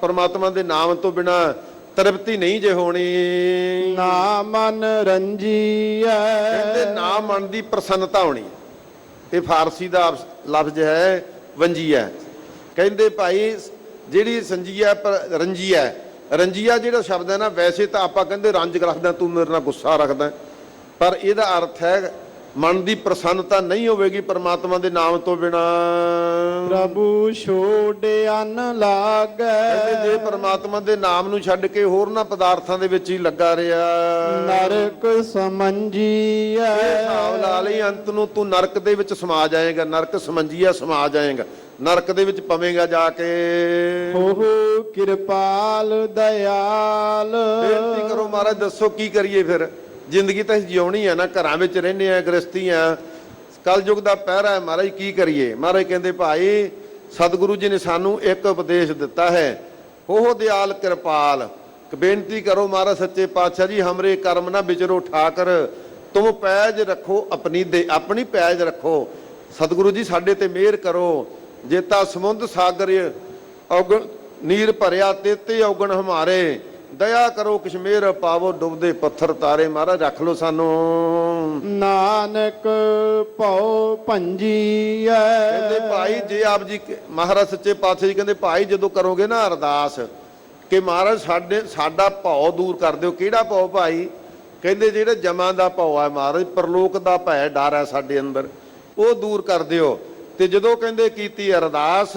ਪ੍ਰਮਾਤਮਾ ਦੇ ਨਾਮ ਤੋਂ ਬਿਨਾ ਤ੍ਰਿਪਤੀ ਨਹੀਂ ਜੇ ਹੋਣੀ। ਨਾ ਮਨ ਰੰਜੀਐ, ਕਹਿੰਦੇ ਨਾ ਮਨ ਦੀ ਪ੍ਰਸੰਨਤਾ ਹੋਣੀ। ਇਹ ਫਾਰਸੀ ਦਾ ਲਫ਼ਜ਼ ਹੈ ਵੰਜੀਆ। ਕਹਿੰਦੇ ਭਾਈ ਜਿਹੜੀ ਸੰਜੀਆ ਰੰਜੀਆ, ਰੰਜੀਆ ਜਿਹੜਾ ਸ਼ਬਦ ਹੈ ਨਾ, ਵੈਸੇ ਤਾਂ ਆਪਾਂ ਕਹਿੰਦੇ ਰੰਜ ਰੱਖਦਾ, ਤੂੰ ਮੇਰੇ ਨਾਲ ਗੁੱਸਾ ਰੱਖਦਾ, ਪਰ ਇਹਦਾ ਅਰਥ ਹੈ ਮਨ ਦੀ ਪ੍ਰਸੰਨਤਾ ਨਹੀਂ ਹੋਵੇਗੀ ਪਰਮਾਤਮਾ ਦੇ ਨਾਮ ਤੋਂ ਬਿਨਾ। ਪ੍ਰਭੂ ਛੋੜ ਅਨ ਲਾਗੈ, ਕਹਿੰਦੇ ਜੇ ਪਰਮਾਤਮਾ ਦੇ ਨਾਮ ਨੂੰ ਛੱਡ ਕੇ ਹੋਰਨਾਂ ਪਦਾਰਥਾਂ ਦੇ ਵਿੱਚ ਹੀ ਲੱਗਾ ਰਿਹਾ, ਨਰਕ ਸਮੰਜੀਐ, ਹਿਸਾਬ ਲਾ ਲਈ ਅੰਤ ਨੂੰ ਤੂੰ ਨਰਕ ਦੇ ਵਿੱਚ ਸਮਾ ਜਾਏਗਾ। ਨਰਕ ਸਮੰਜੀਆ ਸਮਾ ਜਾਏਗਾ, ਨਰਕ ਦੇ ਵਿੱਚ ਪਵੇਂਗਾ ਜਾ ਕੇ। ਹੋ ਕਿਰਪਾਲ ਦਇਆਲ, ਬੇਨਤੀ ਕਰੋ ਮਹਾਰਾਜ ਦੱਸੋ ਕੀ ਕਰੀਏ ਫਿਰ? ਜ਼ਿੰਦਗੀ ਤਾਂ ਜਿਉਣੀ ਹੈ ਨਾ, ਘਰਾਂ ਵਿੱਚ ਰਹਿੰਦੇ ਆ, ਗ੍ਰਸਤੀ ਆ, ਕਲਯੁਗ ਦਾ ਪਹਿਰਾ ਹੈ ਮਹਾਰਾਜ, ਕੀ ਕਰੀਏ? ਮਹਾਰਾਜ ਕਹਿੰਦੇ ਭਾਈ ਸਤਿਗੁਰੂ ਜੀ ਨੇ ਸਾਨੂੰ ਇੱਕ ਉਪਦੇਸ਼ ਦਿੱਤਾ ਹੈ, ਹੋ ਦਿਆਲ ਕਿਰਪਾਲ। ਬੇਨਤੀ ਕਰੋ ਮਹਾਰਾਜ ਸੱਚੇ ਪਾਤਸ਼ਾਹ ਜੀ, ਹਮਰੇ ਕਰਮ ਨਾ ਵਿਚਰੋ ਠਾਕਰ, ਤੁਮ ਪੈਜ ਰੱਖੋ ਆਪਣੀ ਪੈਜ ਰੱਖੋ। ਸਤਿਗੁਰੂ ਜੀ ਸਾਡੇ ਤੇ ਮਿਹਰ ਕਰੋ। ਜੇਤਾ ਸਮੁੰਦ ਸਾਗਰ ਔਗਣ ਨੀਰ ਭਰਿਆ ਤੇਤੇ ਔਗਣ ਹਮਾਰੇ, ਦਇਆ ਕਰੋ ਕਿਛ ਮਿਹਰ ਪਾਵੋ ਡੁੱਬਦੇ ਪੱਥਰ ਤਾਰੇ। ਮਹਾਰਾਜ ਰੱਖ ਲੋ ਸਾਨੂੰ। ਨਾਨਕ ਭਉ ਭੰਜੀਐ। ਕਹਿੰਦੇ ਭਾਈ ਜੇ ਆਪ ਜੀ ਮਹਾਰਾਜ ਸੱਚੇ ਪਾਤਸ਼ਾਹ ਜੀ ਕਹਿੰਦੇ ਭਾਈ ਜਦੋਂ ਕਰੋਗੇ ਨਾ ਅਰਦਾਸ ਕਿ ਮਹਾਰਾਜ ਸਾਡਾ ਭਉ ਦੂਰ ਕਰ ਦਿਓ। ਕਿਹੜਾ ਭਉ ਭਾਈ? ਕਹਿੰਦੇ ਜਿਹੜੇ ਜਮਾਂ ਦਾ ਭਉ ਹੈ ਮਹਾਰਾਜ, ਪਰਲੋਕ ਦਾ ਭੈ ਡਰ ਹੈ ਸਾਡੇ ਅੰਦਰ, ਉਹ ਦੂਰ ਕਰ ਦਿਓ। ਤੇ ਜਦੋਂ ਕਹਿੰਦੇ ਕੀਤੀ ਅਰਦਾਸ,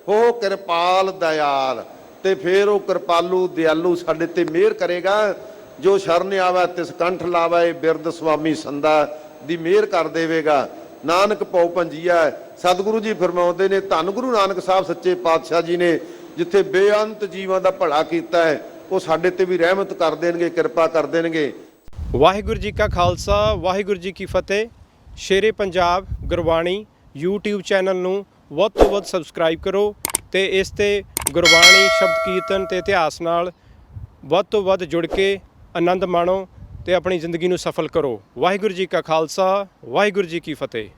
ਹੋ ਕਿਰਪਾਲ ਦਇਆਲ, ਤੇ ਫਿਰ ਉਹ ਕਿਰਪਾਲੂ ਦਿਆਲੂ ਸਾਡੇ ਤੇ ਮਿਹਰ ਕਰੇਗਾ। ਜੋ ਸ਼ਰਨ ਆਵੇ ਤਿਸ ਕੰਠ ਲਾਵੇ, ਬਿਰਦ ਸੁਆਮੀ ਸੰਦਾ ਦੀ ਮਿਹਰ ਕਰ ਦੇਵੇਗਾ। ਨਾਨਕ ਭਉ ਭੰਜੀਐ। ਸਤਿਗੁਰੂ ਜੀ ਫਰਮਾਉਂਦੇ ਨੇ, ਧੰਨ ਗੁਰੂ ਨਾਨਕ ਸਾਹਿਬ ਸੱਚੇ ਪਾਤਸ਼ਾਹ ਜੀ ਨੇ ਜਿੱਥੇ ਬੇਅੰਤ ਜੀਵਾਂ ਦਾ ਭਲਾ ਕੀਤਾ ਹੈ, ਉਹ ਸਾਡੇ ਤੇ ਵੀ ਰਹਿਮਤ ਕਰ ਦੇਣਗੇ, ਕਿਰਪਾ ਕਰ ਦੇਣਗੇ। ਵਾਹਿਗੁਰੂ ਜੀ ਕਾ ਖਾਲਸਾ, ਵਾਹਿਗੁਰੂ ਜੀ ਕੀ ਫਤਿਹ। ਸ਼ੇਰੇ ਪੰਜਾਬ ਗੁਰਬਾਣੀ YouTube ਚੈਨਲ ਨੂੰ ਵੱਧ ਤੋਂ ਵੱਧ ਸਬਸਕ੍ਰਾਈਬ ਕਰੋ ਤੇ ਇਸ ਤੇ ਗੁਰਬਾਣੀ, ਸ਼ਬਦ ਕੀਰਤਨ ਤੇ ਇਤਿਹਾਸ ਨਾਲ ਵੱਧ ਤੋਂ ਵੱਧ ਜੁੜ ਕੇ ਆਨੰਦ ਮਾਣੋ ਤੇ ਆਪਣੀ ਜ਼ਿੰਦਗੀ ਨੂੰ ਸਫਲ ਕਰੋ। ਵਾਹਿਗੁਰੂ ਜੀ ਕਾ ਖਾਲਸਾ, ਵਾਹਿਗੁਰੂ ਜੀ ਕੀ ਫਤਿਹ।